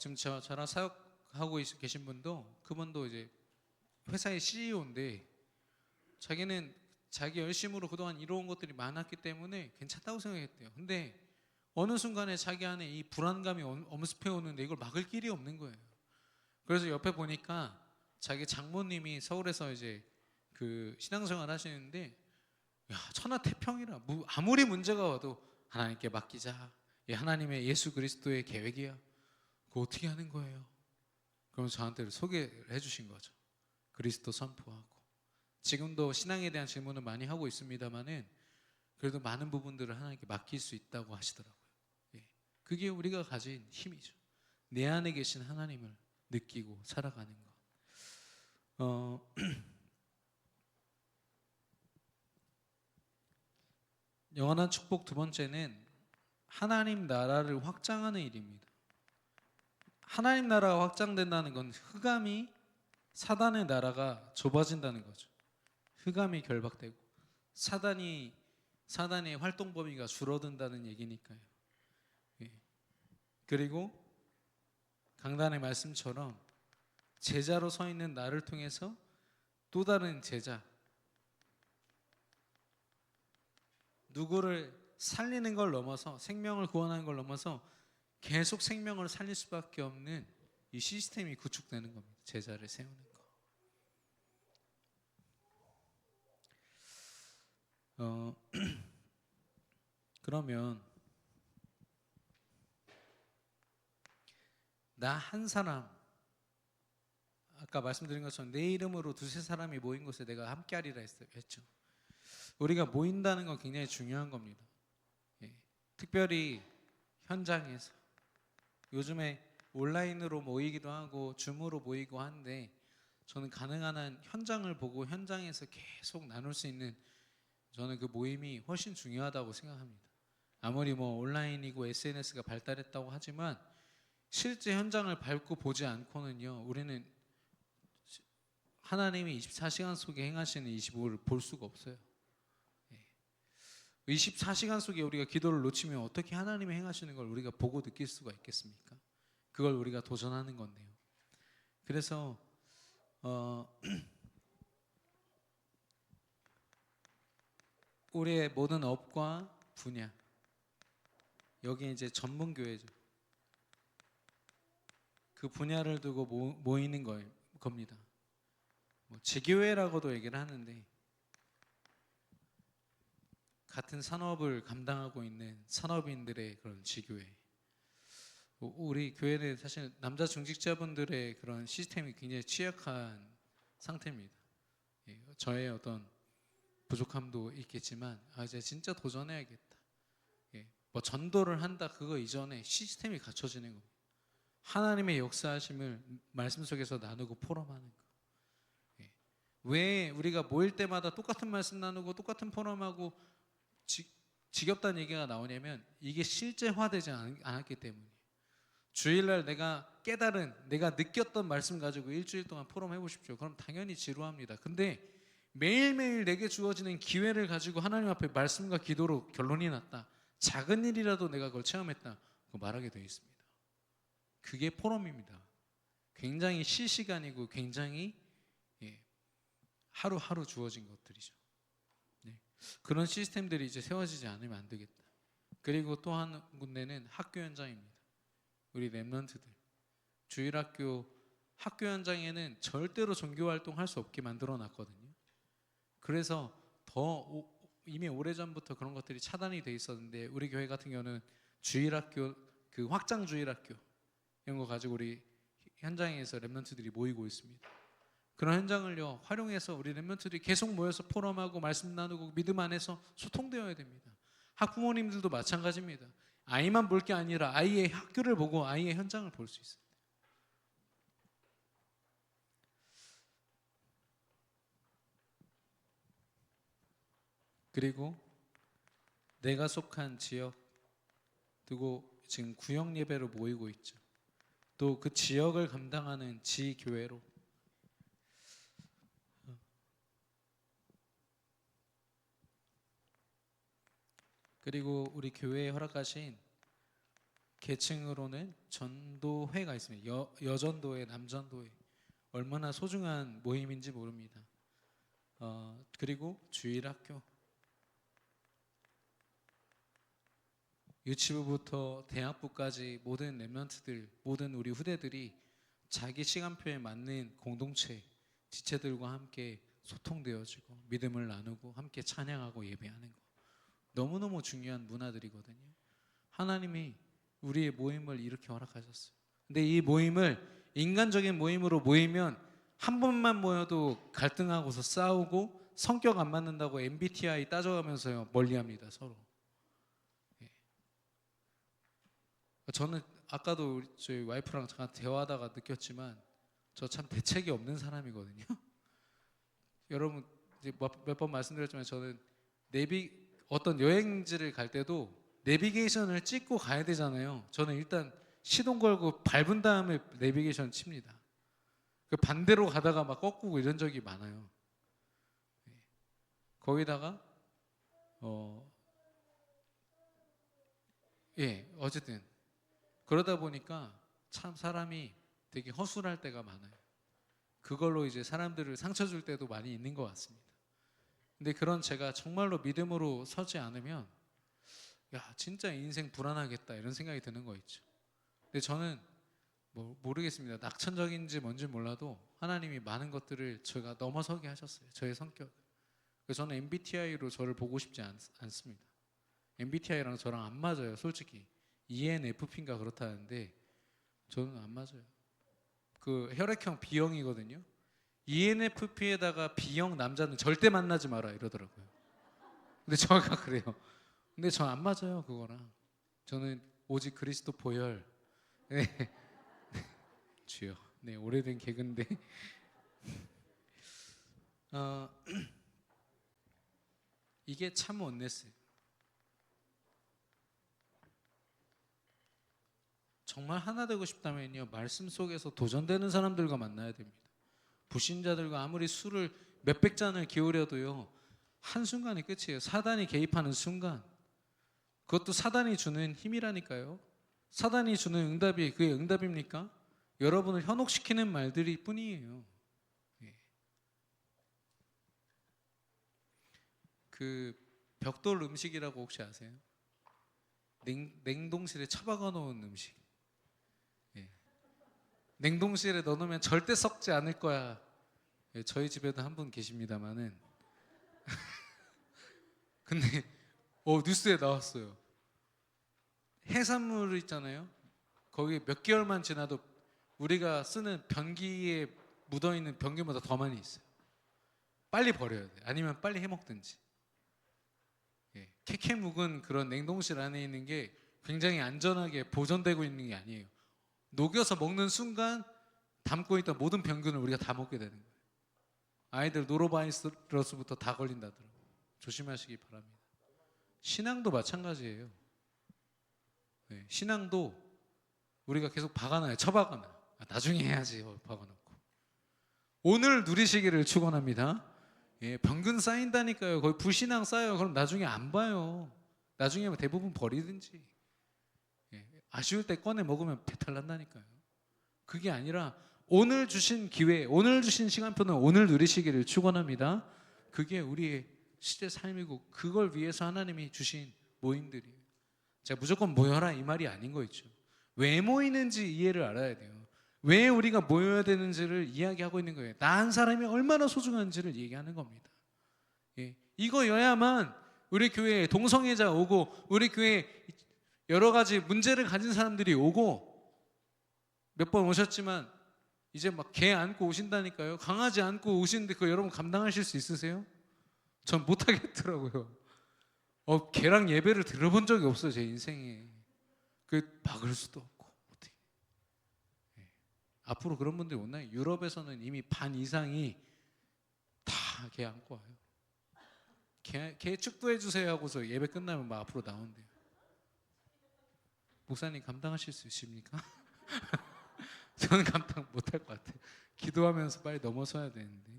지금 저랑 사역하고 계신 분도, 그분도 이제 회사의 CEO인데 자기는 자기 열심으로 그동안 이뤄온 것들이 많았기 때문에 괜찮다고 생각했대요. 근데 어느 순간에 자기 안에 이 불안감이 엄습해 오는데 이걸 막을 길이 없는 거예요. 그래서 옆에 보니까 자기 장모님이 서울에서 이제 그 신앙생활 하시는데, 야, 천하태평이라, 아무리 문제가 와도 하나님께 맡기자. 하나님의 예수 그리스도의 계획이야. 그거 어떻게 하는 거예요? 그럼 저한테 소개를 해주신 거죠. 그리스도 선포하고. 지금도 신앙에 대한 질문을 많이 하고 있습니다만은 그래도 많은 부분들을 하나님께 맡길 수 있다고 하시더라고요. 그게 우리가 가진 힘이죠. 내 안에 계신 하나님을 느끼고 살아가는 것. 영원한 축복 두 번째는 하나님 나라를 확장하는 일입니다. 하나님 나라가 확장된다는 건 흑암이, 사단의 나라가 좁아진다는 거죠. 흑암이 결박되고 사단의 활동 범위가 줄어든다는 얘기니까요. 그리고 강단의 말씀처럼 제자로 서 있는 나를 통해서 또 다른 제자, 누구를 살리는 걸 넘어서, 생명을 구원하는 걸 넘어서 계속 생명을 살릴 수밖에 없는 이 시스템이 구축되는 겁니다. 제자를 세우는 거. 그러면 나 한 사람, 아까 말씀드린 것처럼 내 이름으로 두세 사람이 모인 곳에 내가 함께하리라 했죠. 우리가 모인다는 건 굉장히 중요한 겁니다. 특별히 현장에서, 요즘에 온라인으로 모이기도 하고 줌으로 모이고 하는데, 저는 가능한 한 현장을 보고 현장에서 계속 나눌 수 있는, 저는 그 모임이 훨씬 중요하다고 생각합니다. 아무리 온라인이고 SNS가 발달했다고 하지만 실제 현장을 밟고 보지 않고는요, 우리는 하나님이 24시간 속에 행하시는 25를 볼 수가 없어요. 24시간 속에 우리가 기도를 놓치면 어떻게 하나님이 행하시는 걸 우리가 보고 느낄 수가 있겠습니까? 그걸 우리가 도전하는 건데요. 그래서 우리의 모든 업과 분야, 여기 이제 전문 교회죠. 그 분야를 두고 모이는 겁니다. 지교회라고도 얘기를 하는데, 같은 산업을 감당하고 있는 산업인들의 그런 지교회. 우리 교회는 사실 남자 중직자분들의 그런 시스템이 굉장히 취약한 상태입니다. 저의 어떤 부족함도 있겠지만, 이제 진짜 도전해야겠다. 전도를 한다, 그거 이전에 시스템이 갖춰지는 겁니다. 하나님의 역사하심을 말씀 속에서 나누고 포럼하는 거. 왜 우리가 모일 때마다 똑같은 말씀 나누고 똑같은 포럼하고 지겹다는 얘기가 나오냐면, 이게 실제화되지 않았기 때문이에요. 주일날 내가 느꼈던 말씀 가지고 일주일 동안 포럼 해보십시오. 그럼 당연히 지루합니다. 근데 매일매일 내게 주어지는 기회를 가지고 하나님 앞에 말씀과 기도로 결론이 났다. 작은 일이라도 내가 그걸 체험했다, 그거 말하게 되어 있습니다. 그게 포럼입니다. 굉장히 실시간이고 굉장히 하루하루 주어진 것들이죠. 그런 시스템들이 이제 세워지지 않으면 안 되겠다. 그리고 또 한 군데는 학교 현장입니다. 우리 랩런트들 주일학교 학교 현장에는 절대로 종교활동 할 수 없게 만들어 놨거든요. 그래서 이미 오래전부터 그런 것들이 차단이 돼 있었는데, 우리 교회 같은 경우는 주일학교, 그 확장 주일학교 이런 거 가지고 우리 현장에서 랩런트들이 모이고 있습니다. 그런 현장을요 활용해서 우리 랩런트들이 계속 모여서 포럼하고 말씀 나누고 믿음 안에서 소통되어야 됩니다. 학부모님들도 마찬가지입니다. 아이만 볼 게 아니라 아이의 학교를 보고 아이의 현장을 볼 수 있어요. 그리고 내가 속한 지역 두고 지금 구역 예배로 모이고 있죠. 또 그 지역을 감당하는 지교회로, 그리고 우리 교회에 허락하신 계층으로는 전도회가 있습니다. 여전도회, 남전도회, 얼마나 소중한 모임인지 모릅니다. 그리고 주일학교, 유치부부터 대학부까지 모든 랩런트들, 모든 우리 후대들이 자기 시간표에 맞는 공동체, 지체들과 함께 소통되어지고 믿음을 나누고 함께 찬양하고 예배하는 것, 너무너무 중요한 문화들이거든요. 하나님이 우리의 모임을 이렇게 허락하셨어요. 근데 이 모임을 인간적인 모임으로 모이면 한 번만 모여도 갈등하고서 싸우고 성격 안 맞는다고 MBTI 따져가면서요 멀리합니다, 서로. 저는 아까도 저희 와이프랑 잠깐 대화하다가 느꼈지만 저 참 대책이 없는 사람이거든요. 여러분 이제 몇 번 말씀드렸지만 저는 어떤 여행지를 갈 때도 내비게이션을 찍고 가야 되잖아요. 저는 일단 시동 걸고 밟은 다음에 내비게이션 칩니다. 그 반대로 가다가 막 꺾고 이런 적이 많아요. 거기다가 어쨌든 그러다 보니까 참 사람이 되게 허술할 때가 많아요. 그걸로 이제 사람들을 상처 줄 때도 많이 있는 것 같습니다. 근데 그런 제가 정말로 믿음으로 서지 않으면 야 진짜 인생 불안하겠다 이런 생각이 드는 거 있죠. 근데 저는 모르겠습니다. 낙천적인지 뭔지 몰라도 하나님이 많은 것들을 제가 넘어서게 하셨어요. 저의 성격. 그래서 저는 MBTI로 저를 보고 싶지 않습니다. MBTI랑 저랑 안 맞아요. 솔직히 ENFP인가 그렇다는데 저는 안 맞아요. 그 혈액형 B형이거든요. ENFP에다가 B형 남자는 절대 만나지 마라 이러더라고요. 근데 저가 그래요. 근데 저 안 맞아요 그거랑. 저는 오직 그리스도 보혈. 네. 주여. 네, 오래된 개그인데 이게 참 원네스예요. 정말 하나 되고 싶다면요 말씀 속에서 도전되는 사람들과 만나야 됩니다. 불신자들과 아무리 술을 몇백 잔을 기울여도요 한순간이 끝이에요. 사단이 개입하는 순간. 그것도 사단이 주는 힘이라니까요. 사단이 주는 응답이 그게 응답입니까? 여러분을 현혹시키는 말들이 뿐이에요. 그 벽돌 음식이라고 혹시 아세요? 냉동실에 처박아 놓은 음식. 냉동실에 넣어놓으면 절대 썩지 않을 거야. 저희 집에도 한 분 계십니다만은 근데 뉴스에 나왔어요. 해산물 있잖아요. 거기 몇 개월만 지나도 우리가 쓰는 변기에 묻어있는 변기보다 더 많이 있어요. 빨리 버려야 돼. 아니면 빨리 해먹든지. 캐캐 묵은 그런 냉동실 안에 있는 게 굉장히 안전하게 보존되고 있는 게 아니에요. 녹여서 먹는 순간 담고 있던 모든 병균을 우리가 다 먹게 되는 거예요. 아이들 노로바이러스부터 다 걸린다더라고요. 조심하시기 바랍니다. 신앙도 마찬가지예요. 신앙도 우리가 계속 박아놔요. 처박아놔요. 나중에 해야지 박아놓고. 오늘 누리시기를 축원합니다. 병균 쌓인다니까요. 거의 불신앙 쌓여요. 그럼 나중에 안 봐요. 나중에 대부분 버리든지. 예, 아쉬울 때 꺼내 먹으면 배탈 난다니까요. 그게 아니라 오늘 주신 기회, 오늘 주신 시간표는 오늘 누리시기를 축원합니다. 그게 우리의 실제 삶이고 그걸 위해서 하나님이 주신 모임들이에요. 제가 무조건 모여라 이 말이 아닌 거 있죠. 왜 모이는지 이해를 알아야 돼요. 왜 우리가 모여야 되는지를 이야기하고 있는 거예요. 나 한 사람이 얼마나 소중한지를 얘기하는 겁니다. 예, 이거여야만 우리 교회에 동성애자 오고 우리 교회에 여러 가지 문제를 가진 사람들이 오고 몇 번 오셨지만 이제 막 개 안고 오신다니까요. 강아지 안고 오시는데 그거 여러분 감당하실 수 있으세요? 전 못하겠더라고요. 개랑 예배를 들어본 적이 없어요 제 인생에. 박을 수도 없고 어떻게. 예. 앞으로 그런 분들이 오나요? 유럽에서는 이미 반 이상이 다 개 안고 와요. 개 축도해 주세요 하고서 예배 끝나면 막 앞으로 나온대요. 목사님 감당하실 수 있습니까? 저는 감당 못할 것 같아요. 기도하면서 빨리 넘어서야 되는데.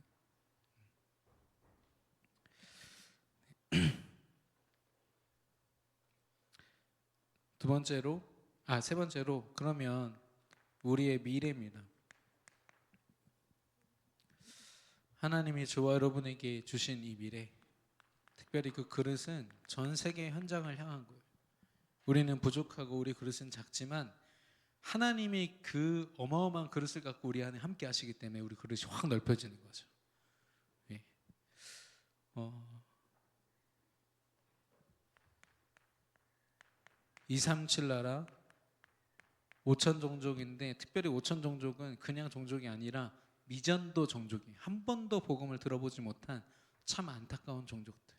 세 번째로 그러면 우리의 미래입니다. 하나님이 저와 여러분에게 주신 이 미래, 특별히 그 그릇은 전 세계 현장을 향한 거예요. 우리는 부족하고 우리 그릇은 작지만 하나님이 그 어마어마한 그릇을 갖고 우리 안에 함께 하시기 때문에 우리 그릇이 확 넓혀지는 거죠. 예. 237 나라 5천 종족인데 특별히 5천 종족은 그냥 종족이 아니라 미전도 종족이 한 번도 복음을 들어보지 못한 참 안타까운 종족들.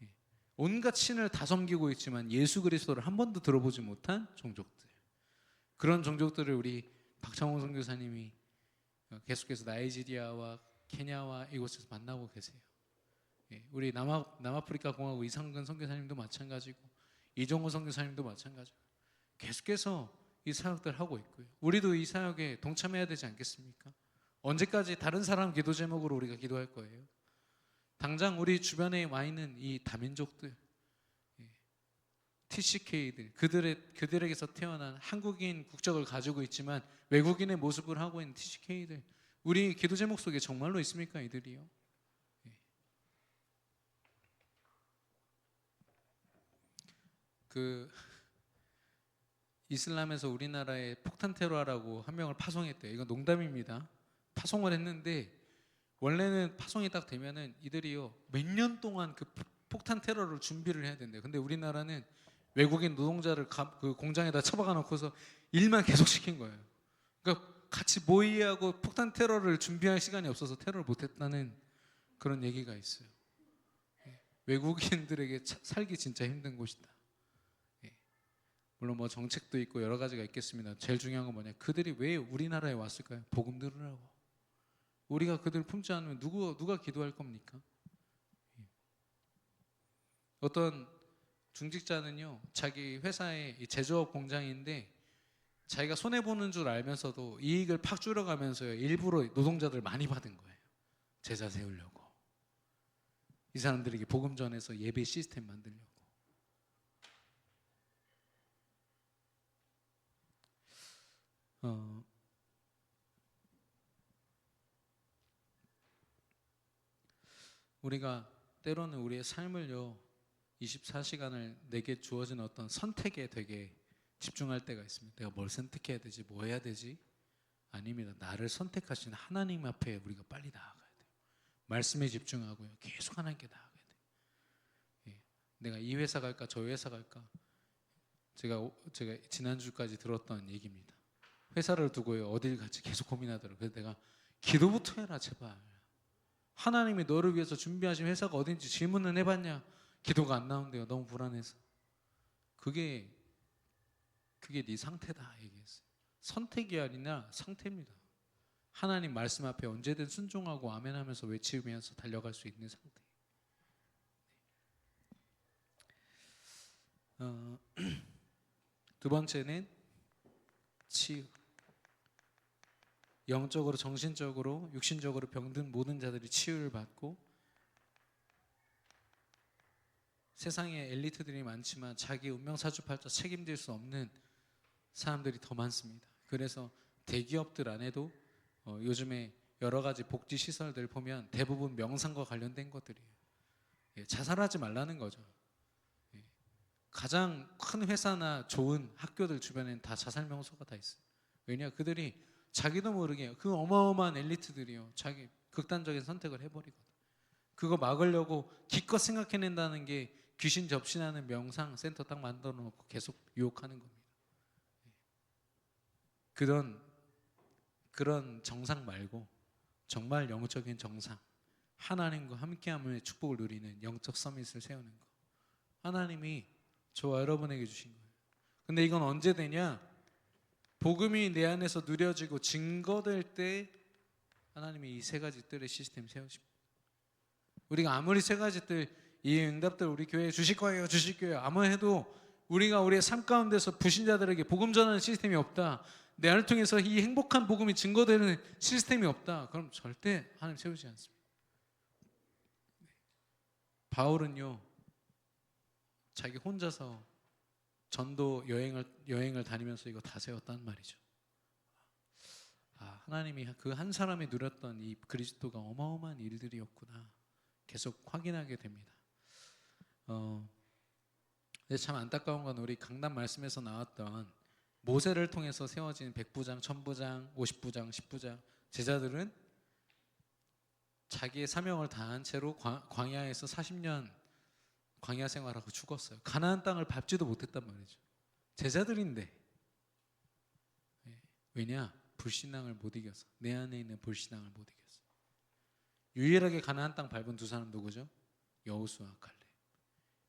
예. 온갖 신을 다 섬기고 있지만 예수 그리스도를 한 번도 들어보지 못한 종족들. 그런 종족들을 우리 박창호 선교사님이 계속해서 나이지리아와 케냐와 이곳에서 만나고 계세요. 예. 우리 남아프리카 공화국 이상근 선교사님도 마찬가지고 이종호 선교사님도 마찬가지고 계속해서 이 사역들 하고 있고요. 우리도 이 사역에 동참해야 되지 않겠습니까? 언제까지 다른 사람 기도 제목으로 우리가 기도할 거예요? 당장 우리 주변에 와 있는 이 다민족들, TCK들, 그들에게서 태어난 한국인 국적을 가지고 있지만 외국인의 모습을 하고 있는 TCK들, 우리 기도 제목 속에 정말로 있습니까? 이들이요. 이슬람에서 우리나라에 폭탄 테러라고 한 명을 파송했대요. 이건 농담입니다. 파송을 했는데 원래는 파송이 딱 되면은 이들이요 몇 년 동안 그 폭탄 테러를 준비를 해야 된대요. 근데 우리나라는 외국인 노동자를 그 공장에다 처박아 놓고서 일만 계속 시킨 거예요. 그러니까 같이 모의하고 폭탄 테러를 준비할 시간이 없어서 테러를 못했다는 그런 얘기가 있어요. 외국인들에게 살기 진짜 힘든 곳이다. 물론 뭐 정책도 있고 여러 가지가 있겠습니다. 제일 중요한 건 뭐냐? 그들이 왜 우리나라에 왔을까요? 복음 들으라고. 우리가 그들을 품지 않으면 누가 기도할 겁니까? 어떤 중직자는요, 자기 회사의 제조업 공장인데 자기가 손해 보는 줄 알면서도 이익을 팍 줄여가면서요, 일부러 노동자들 많이 받은 거예요. 제자 세우려고. 이 사람들에게 복음 전해서 예배 시스템 만들려고. 우리가 때로는 우리의 삶을요 24시간을 내게 주어진 어떤 선택에 되게 집중할 때가 있습니다. 내가 뭘 선택해야 되지? 뭐 해야 되지? 아닙니다. 나를 선택하신 하나님 앞에 우리가 빨리 나아가야 돼요. 말씀에 집중하고요. 계속 하나님께 나아가야 돼요. 예. 내가 이 회사 갈까 저 회사 갈까? 제가 지난주까지 들었던 얘기입니다. 회사를 두고요 어딜 갈지 계속 고민하더라고요. 그래서 내가 기도부터 해라 제발. 하나님이 너를 위해서 준비하신 회사가 어딘지 질문은 해봤냐? 기도가 안 나온대요. 너무 불안해서. 그게 네 상태다 얘기했어요. 선택이 아니라 상태입니다. 하나님 말씀 앞에 언제든 순종하고 아멘하면서 외치면서 달려갈 수 있는 상태. 두 번째는 치유. 영적으로, 정신적으로, 육신적으로 병든 모든 자들이 치유를 받고 세상에 엘리트들이 많지만 자기 운명 사주팔자 책임질 수 없는 사람들이 더 많습니다. 그래서 대기업들 안에도 요즘에 여러 가지 복지 시설들 보면 대부분 명상과 관련된 것들이에요. 예, 자살하지 말라는 거죠. 예, 가장 큰 회사나 좋은 학교들 주변에는 다 자살 명소가 다 있어요. 왜냐, 그들이 자기도 모르게 그 어마어마한 엘리트들이요, 자기 극단적인 선택을 해버리거든. 그거 막으려고 기껏 생각해낸다는 게 귀신 접신하는 명상 센터 딱 만들어 놓고 계속 유혹하는 겁니다. 그런 정상 말고 정말 영적인 정상, 하나님과 함께함의 축복을 누리는 영적 서밋을 세우는 거, 하나님이 저와 여러분에게 주신 거예요. 근데 이건 언제 되냐? 복음이 내 안에서 누려지고 증거될 때 하나님이 이 세 가지 뜰의 시스템 세우십니다. 우리가 아무리 세 가지 뜰, 이 응답들 우리 교회에 주실 거예요, 주실 거예요 아무 해도 우리가 우리의 삶 가운데서 부신자들에게 복음 전하는 시스템이 없다, 내 안을 통해서 이 행복한 복음이 증거되는 시스템이 없다, 그럼 절대 하나님 세우지 않습니다. 바울은요, 자기 혼자서 전도 여행을 다니면서 이거 다 세웠단 말이죠. 하나님이 그 한 사람이 누렸던 이 그리스도가 어마어마한 일들이었구나 계속 확인하게 됩니다. 근데 참 안타까운 건 우리 강단 말씀에서 나왔던 모세를 통해서 세워진 100부장, 1000부장, 50부장, 10부장 제자들은 자기의 사명을 다한 채로 광야에서 40년 광야 생활하고 죽었어요. 가나안 땅을 밟지도 못했단 말이죠. 제자들인데. 왜냐? 불신앙을 못 이겨서. 내 안에 있는 불신앙을 못 이겨서. 유일하게 가나안 땅 밟은 두 사람 누구죠? 여호수아, 갈렙.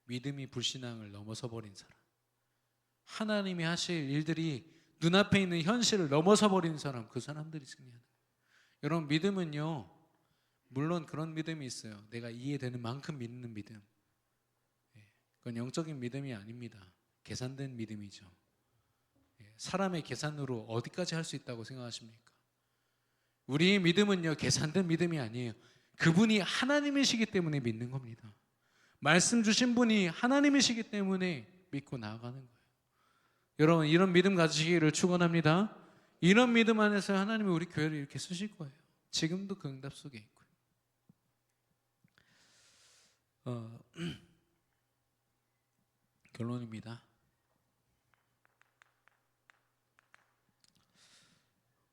믿음이 불신앙을 넘어서 버린 사람. 하나님이 하실 일들이 눈앞에 있는 현실을 넘어서 버린 사람, 그 사람들이 승리하는 거예요. 여러분, 믿음은요, 물론 그런 믿음이 있어요. 내가 이해되는 만큼 믿는 믿음. 그건 영적인 믿음이 아닙니다. 계산된 믿음이죠. 사람의 계산으로 어디까지 할 수 있다고 생각하십니까? 우리의 믿음은요, 계산된 믿음이 아니에요. 그분이 하나님이시기 때문에 믿는 겁니다. 말씀 주신 분이 하나님이시기 때문에 믿고 나아가는 거예요. 여러분, 이런 믿음 가지시기를 축원합니다. 이런 믿음 안에서 하나님이 우리 교회를 이렇게 쓰실 거예요. 지금도 그 응답 속에 있고요. 결론입니다.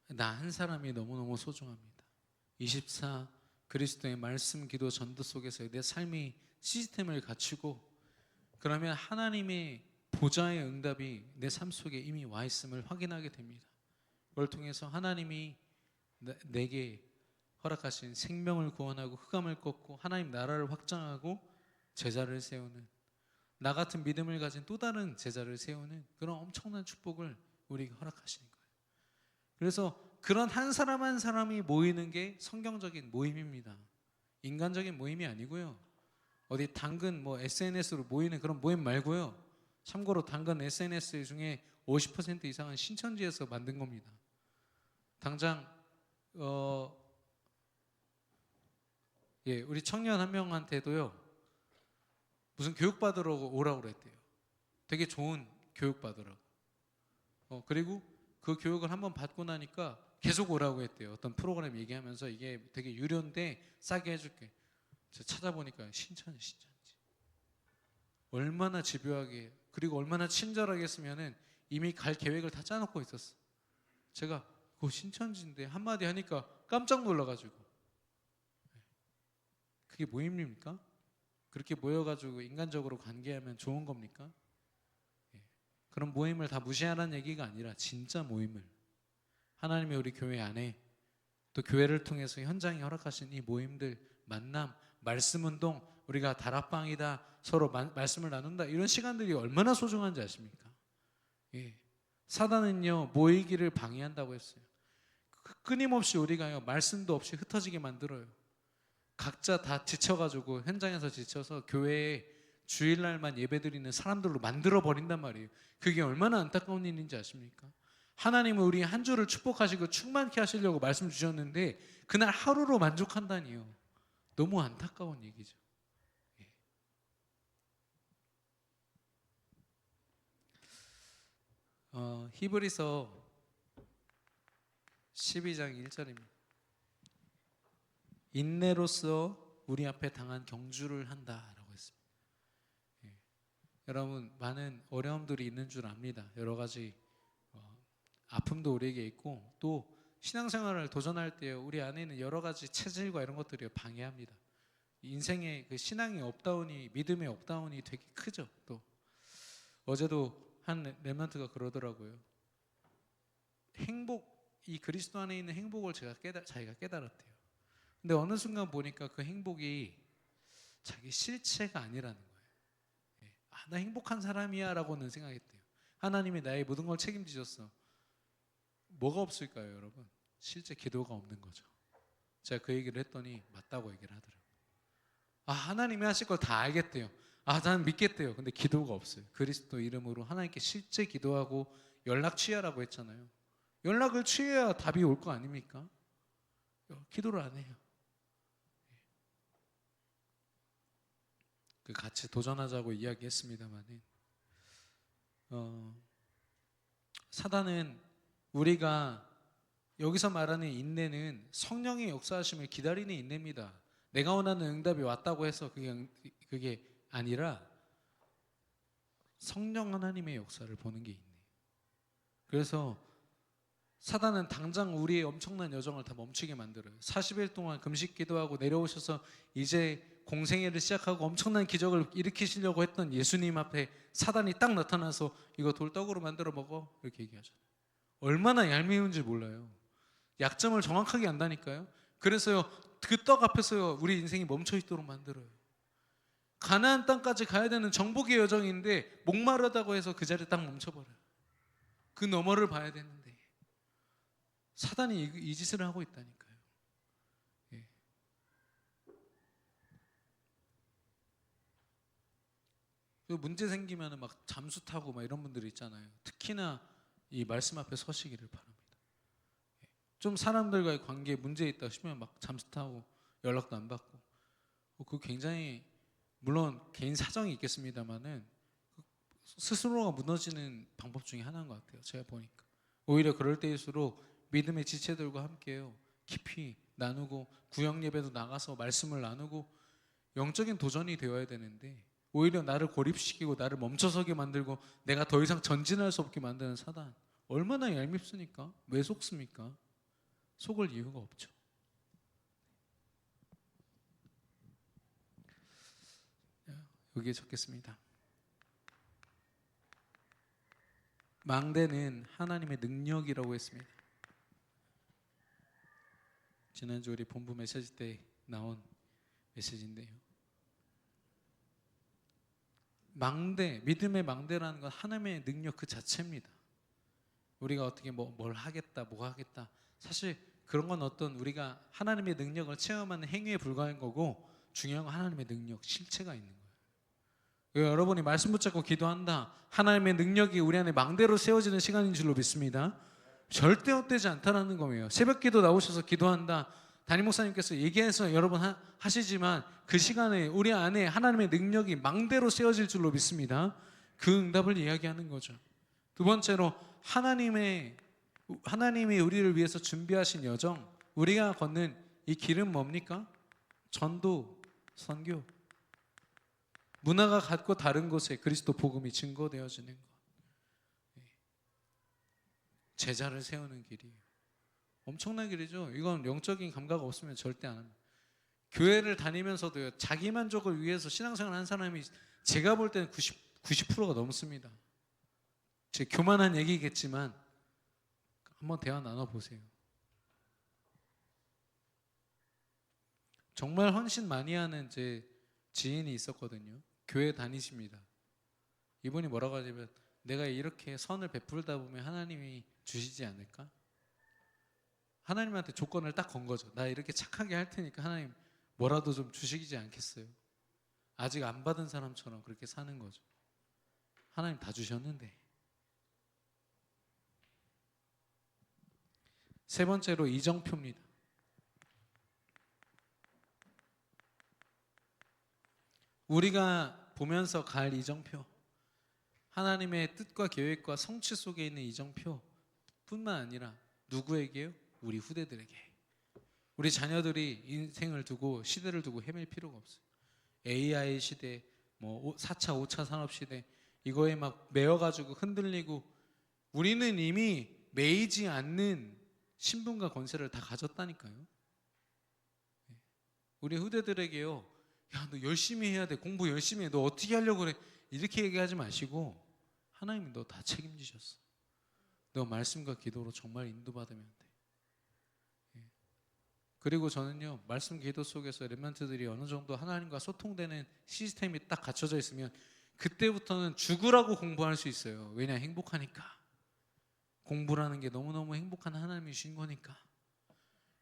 나 한 사람이 너무너무 소중합니다. 24 그리스도의 말씀, 기도, 전도 속에서 내 삶이 시스템을 갖추고, 그러면 하나님의 보좌의 응답이 내 삶 속에 이미 와 있음을 확인하게 됩니다. 그걸 통해서 하나님이 내게 허락하신 생명을 구원하고 흑암을 꺾고 하나님 나라를 확장하고 제자를 세우는, 나 같은 믿음을 가진 또 다른 제자를 세우는 그런 엄청난 축복을 우리에게 허락하시는 거예요. 그래서 그런 한 사람 한 사람이 모이는 게 성경적인 모임입니다. 인간적인 모임이 아니고요. 어디 당근 SNS로 모이는 그런 모임 말고요. 참고로 당근 SNS 중에 50% 이상은 신천지에서 만든 겁니다. 당장 우리 청년 한 명한테도요, 무슨 교육 받으러 오라고 그랬대요. 되게 좋은 교육 받으라고. 그리고 그 교육을 한번 받고 나니까 계속 오라고 했대요. 어떤 프로그램 얘기하면서 이게 되게 유료인데 싸게 해줄게. 제가 찾아보니까 신천지. 얼마나 집요하게, 그리고 얼마나 친절하게 했으면은 이미 갈 계획을 다 짜놓고 있었어. 제가 그거 신천지인데 한마디 하니까 깜짝 놀라가지고. 그게 모임입니까? 그렇게 모여가지고 인간적으로 관계하면 좋은 겁니까? 그런 모임을 다 무시하라는 얘기가 아니라 진짜 모임을, 하나님이 우리 교회 안에 또 교회를 통해서 현장에 허락하신 이 모임들, 만남, 말씀 운동, 우리가 다락방이다, 서로 말씀을 나눈다, 이런 시간들이 얼마나 소중한지 아십니까? 사단은요, 모이기를 방해한다고 했어요. 끊임없이 우리가요, 말씀도 없이 흩어지게 만들어요. 각자 다 지쳐가지고, 현장에서 지쳐서 교회에 주일날만 예배드리는 사람들로 만들어 버린단 말이에요. 그게 얼마나 안타까운 일인지 아십니까? 하나님은 우리 한 주를 축복하시고 충만케 하시려고 말씀 주셨는데 그날 하루로 만족한다니요. 너무 안타까운 얘기죠. 히브리서 12장 1절입니다. 인내로서 우리 앞에 당한 경주를 한다라고 했습니다. 예. 여러분 많은 어려움들이 있는 줄 압니다. 여러 가지 아픔도 우리에게 있고 또 신앙생활을 도전할 때 우리 안에 있는 여러 가지 체질과 이런 것들이 방해합니다. 인생의 그 신앙의 업다운이 믿음의 업다운이 되게 크죠. 또 어제도 한 렘넌트가 그러더라고요. 이 그리스도 안에 있는 행복을 자기가 깨달았대요. 근데 어느 순간 보니까 그 행복이 자기 실체가 아니라는 거예요. 예. 나 행복한 사람이야 라고는 생각했대요. 하나님이 나의 모든 걸 책임지셨어. 뭐가 없을까요, 여러분? 실제 기도가 없는 거죠. 제가 그 얘기를 했더니 맞다고 얘기를 하더라고요. 하나님이 하실 걸 다 알겠대요. 난 믿겠대요. 근데 기도가 없어요. 그리스도 이름으로 하나님께 실제 기도하고 연락 취하라고 했잖아요. 연락을 취해야 답이 올 거 아닙니까? 기도를 안 해요. 같이 도전하자고 이야기했습니다만은 사단은 우리가 여기서 말하는 인내는 성령의 역사하심을 기다리는 인내입니다. 내가 원하는 응답이 왔다고 해서 그게 아니라 성령 하나님의 역사를 보는 게 인내예요. 그래서 사단은 당장 우리의 엄청난 여정을 다 멈추게 만들어요. 40일 동안 금식 기도하고 내려오셔서 이제 공생애를 시작하고 엄청난 기적을 일으키시려고 했던 예수님 앞에 사단이 딱 나타나서 이거 돌떡으로 만들어 먹어 이렇게 얘기하잖아요. 얼마나 얄미운지 몰라요. 약점을 정확하게 안다니까요. 그래서요 그 떡 앞에서요 우리 인생이 멈춰 있도록 만들어요. 가나안 땅까지 가야 되는 정복의 여정인데 목마르다고 해서 그 자리에 딱 멈춰버려요. 그 너머를 봐야 되는데 사단이 이 짓을 하고 있다니까요. 예. 문제 생기면 막 잠수 타고 막 이런 분들이 있잖아요. 특히나 이 말씀 앞에 서시기를 바랍니다. 좀 사람들과의 관계에 문제 있다 싶으면 막 잠수 타고 연락도 안 받고 그 굉장히 물론 개인 사정이 있겠습니다만은 스스로가 무너지는 방법 중에 하나인 것 같아요. 제가 보니까 오히려 그럴 때일수록 믿음의 지체들과 함께요 깊이 나누고 구역 예배도 나가서 말씀을 나누고 영적인 도전이 되어야 되는데 오히려 나를 고립시키고 나를 멈춰서게 만들고 내가 더 이상 전진할 수 없게 만드는 사단 얼마나 얄밉습니까? 왜 속습니까? 속을 이유가 없죠. 여기에 적겠습니다. 망대는 하나님의 능력이라고 했습니다. 지난주 우리 본부 메시지 때 나온 메시지인데요. 믿음의 망대라는 건 하나님의 능력 그 자체입니다. 우리가 어떻게 뭘 하겠다, 뭐 하겠다. 사실 그런 건 어떤 우리가 하나님의 능력을 체험하는 행위에 불과한 거고 중요한 건 하나님의 능력, 실체가 있는 거예요. 여러분이 말씀 붙잡고 기도한다. 하나님의 능력이 우리 안에 망대로 세워지는 시간인 줄로 믿습니다. 절대 헛되지 않다는 거예요. 새벽기도 나오셔서 기도한다. 담임 목사님께서 얘기해서 여러분 하시지만 그 시간에 우리 안에 하나님의 능력이 망대로 세워질 줄로 믿습니다. 그 응답을 이야기하는 거죠. 두 번째로 하나님이 우리를 위해서 준비하신 여정, 우리가 걷는 이 길은 뭡니까? 전도, 선교. 문화가 같고 다른 곳에 그리스도 복음이 증거되어지는 것. 제자를 세우는 길이에요. 엄청난 길이죠. 이건 영적인 감각 없으면 절대 안 합니다. 교회를 다니면서도요, 자기 만족을 위해서 신앙생활 한 사람이 제가 볼 때는 90%가 넘습니다. 제 교만한 얘기겠지만 한번 대화 나눠보세요. 정말 헌신 많이 하는 제 지인이 있었거든요. 교회 다니십니다. 이분이 뭐라고 하냐면 내가 이렇게 선을 베풀다 보면 하나님이 주시지 않을까? 하나님한테 조건을 딱 건 거죠. 나 이렇게 착하게 할 테니까 하나님 뭐라도 좀 주시지 않겠어요? 아직 안 받은 사람처럼 그렇게 사는 거죠. 하나님 다 주셨는데. 세 번째로 이정표입니다. 우리가 보면서 갈 이정표. 하나님의 뜻과 계획과 성취 속에 있는 이정표 뿐만 아니라 누구에게요? 우리 후대들에게. 우리 자녀들이 인생을 두고 시대를 두고 헤맬 필요가 없어요. AI 시대, 뭐 4차, 5차 산업 시대 이거에 막 매여가지고 흔들리고 우리는 이미 매이지 않는 신분과 권세를 다 가졌다니까요. 우리 후대들에게요, 야, 너 열심히 해야 돼. 공부 열심히 해. 너 어떻게 하려고 그래. 이렇게 얘기하지 마시고 하나님이 너 다 책임지셨어. 너 말씀과 기도로 정말 인도받으면 돼. 그리고 저는요, 말씀 기도 속에서 렘넌트들이 어느 정도 하나님과 소통되는 시스템이 딱 갖춰져 있으면 그때부터는 죽으라고 공부할 수 있어요. 왜냐? 행복하니까. 공부라는 게 너무너무 행복한 하나님이 주신 거니까.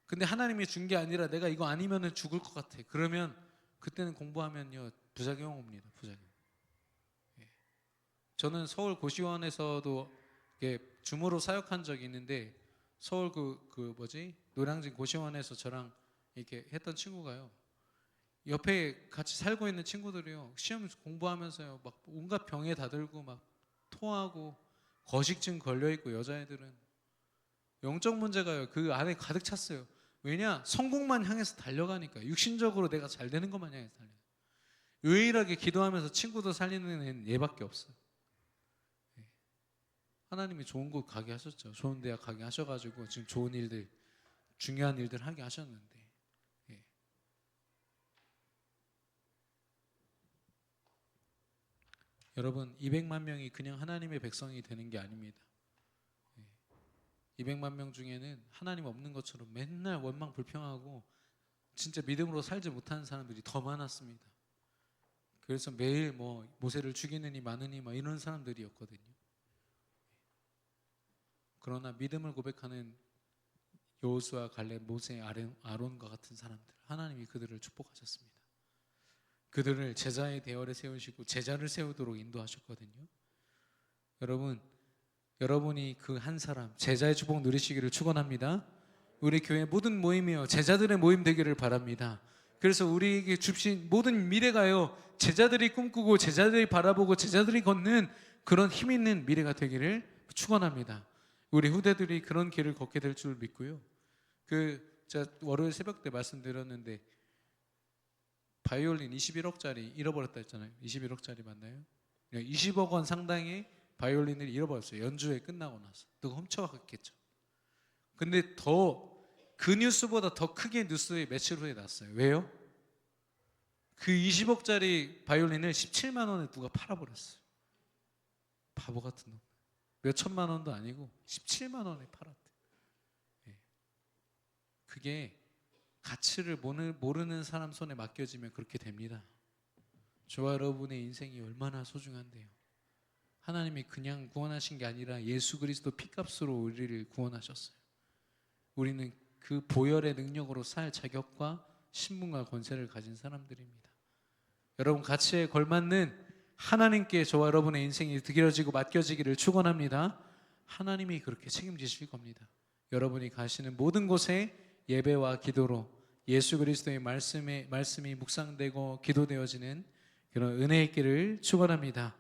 근데 하나님이 준 게 아니라 내가 이거 아니면은 죽을 것 같아. 그러면 그때는 공부하면요, 부작용 옵니다. 부작용. 저는 서울 고시원에서도 줌으로 사역한 적이 있는데 서울 노량진 고시원에서 저랑 이렇게 했던 친구가요, 옆에 같이 살고 있는 친구들이요, 시험 공부하면서요 막 온갖 병에 다 들고 막 토하고 거식증 걸려 있고, 여자애들은 영적 문제가요 그 안에 가득 찼어요. 왜냐? 성공만 향해서 달려가니까. 육신적으로 내가 잘 되는 것만 향해서 달려. 유일하게 기도하면서 친구도 살리는 애는 얘밖에 없어요. 하나님이 좋은 곳 가게 하셨죠. 좋은 대학 가게 하셔가지고 지금 좋은 일들, 중요한 일들 하게 하셨는데, 여러분 200만 명이 그냥 하나님의 백성이 되는 게 아닙니다. 200만 명 중에는 하나님 없는 것처럼 맨날 원망 불평하고 진짜 믿음으로 살지 못하는 사람들이 더 많았습니다. 그래서 매일 뭐 모세를 죽이느니 마느니 막 이런 사람들이었거든요. 그러나 믿음을 고백하는 여호수아, 갈렙, 모세, 아론과 같은 사람들, 하나님이 그들을 축복하셨습니다. 그들을 제자의 대열에 세우시고 제자를 세우도록 인도하셨거든요. 여러분이 그 한 사람 제자의 축복 누리시기를 축원합니다. 우리 교회 모든 모임이요 제자들의 모임 되기를 바랍니다. 그래서 우리에게 주신 모든 미래가요 제자들이 꿈꾸고 제자들이 바라보고 제자들이 걷는 그런 힘 있는 미래가 되기를 축원합니다. 우리 후대들이 그런 길을 걷게 될 줄 믿고요. 제가 월요일 새벽 때 말씀드렸는데 바이올린 21억짜리 잃어버렸다 했잖아요. 21억짜리 맞나요? 20억 원 상당의 바이올린을 잃어버렸어요. 연주회 끝나고 나서. 누가 훔쳐갔겠죠. 근데 그 뉴스보다 더 크게 뉴스에 며칠 후에 났어요. 왜요? 그 20억짜리 바이올린을 17만 원에 누가 팔아버렸어요. 바보 같은 놈. 몇 천만 원도 아니고 17만 원에 팔았대. 그게 가치를 모르는 사람 손에 맡겨지면 그렇게 됩니다. 저와 여러분의 인생이 얼마나 소중한데요. 하나님이 그냥 구원하신 게 아니라 예수 그리스도 피값으로 우리를 구원하셨어요. 우리는 그 보혈의 능력으로 살 자격과 신분과 권세를 가진 사람들입니다. 여러분 가치에 걸맞는 하나님께 저와 여러분의 인생이 드려지고 맡겨지기를 축원합니다. 하나님이 그렇게 책임지실 겁니다. 여러분이 가시는 모든 곳에 예배와 기도로 예수 그리스도의 말씀이 묵상되고 기도되어지는 그런 은혜의 길을 축원합니다.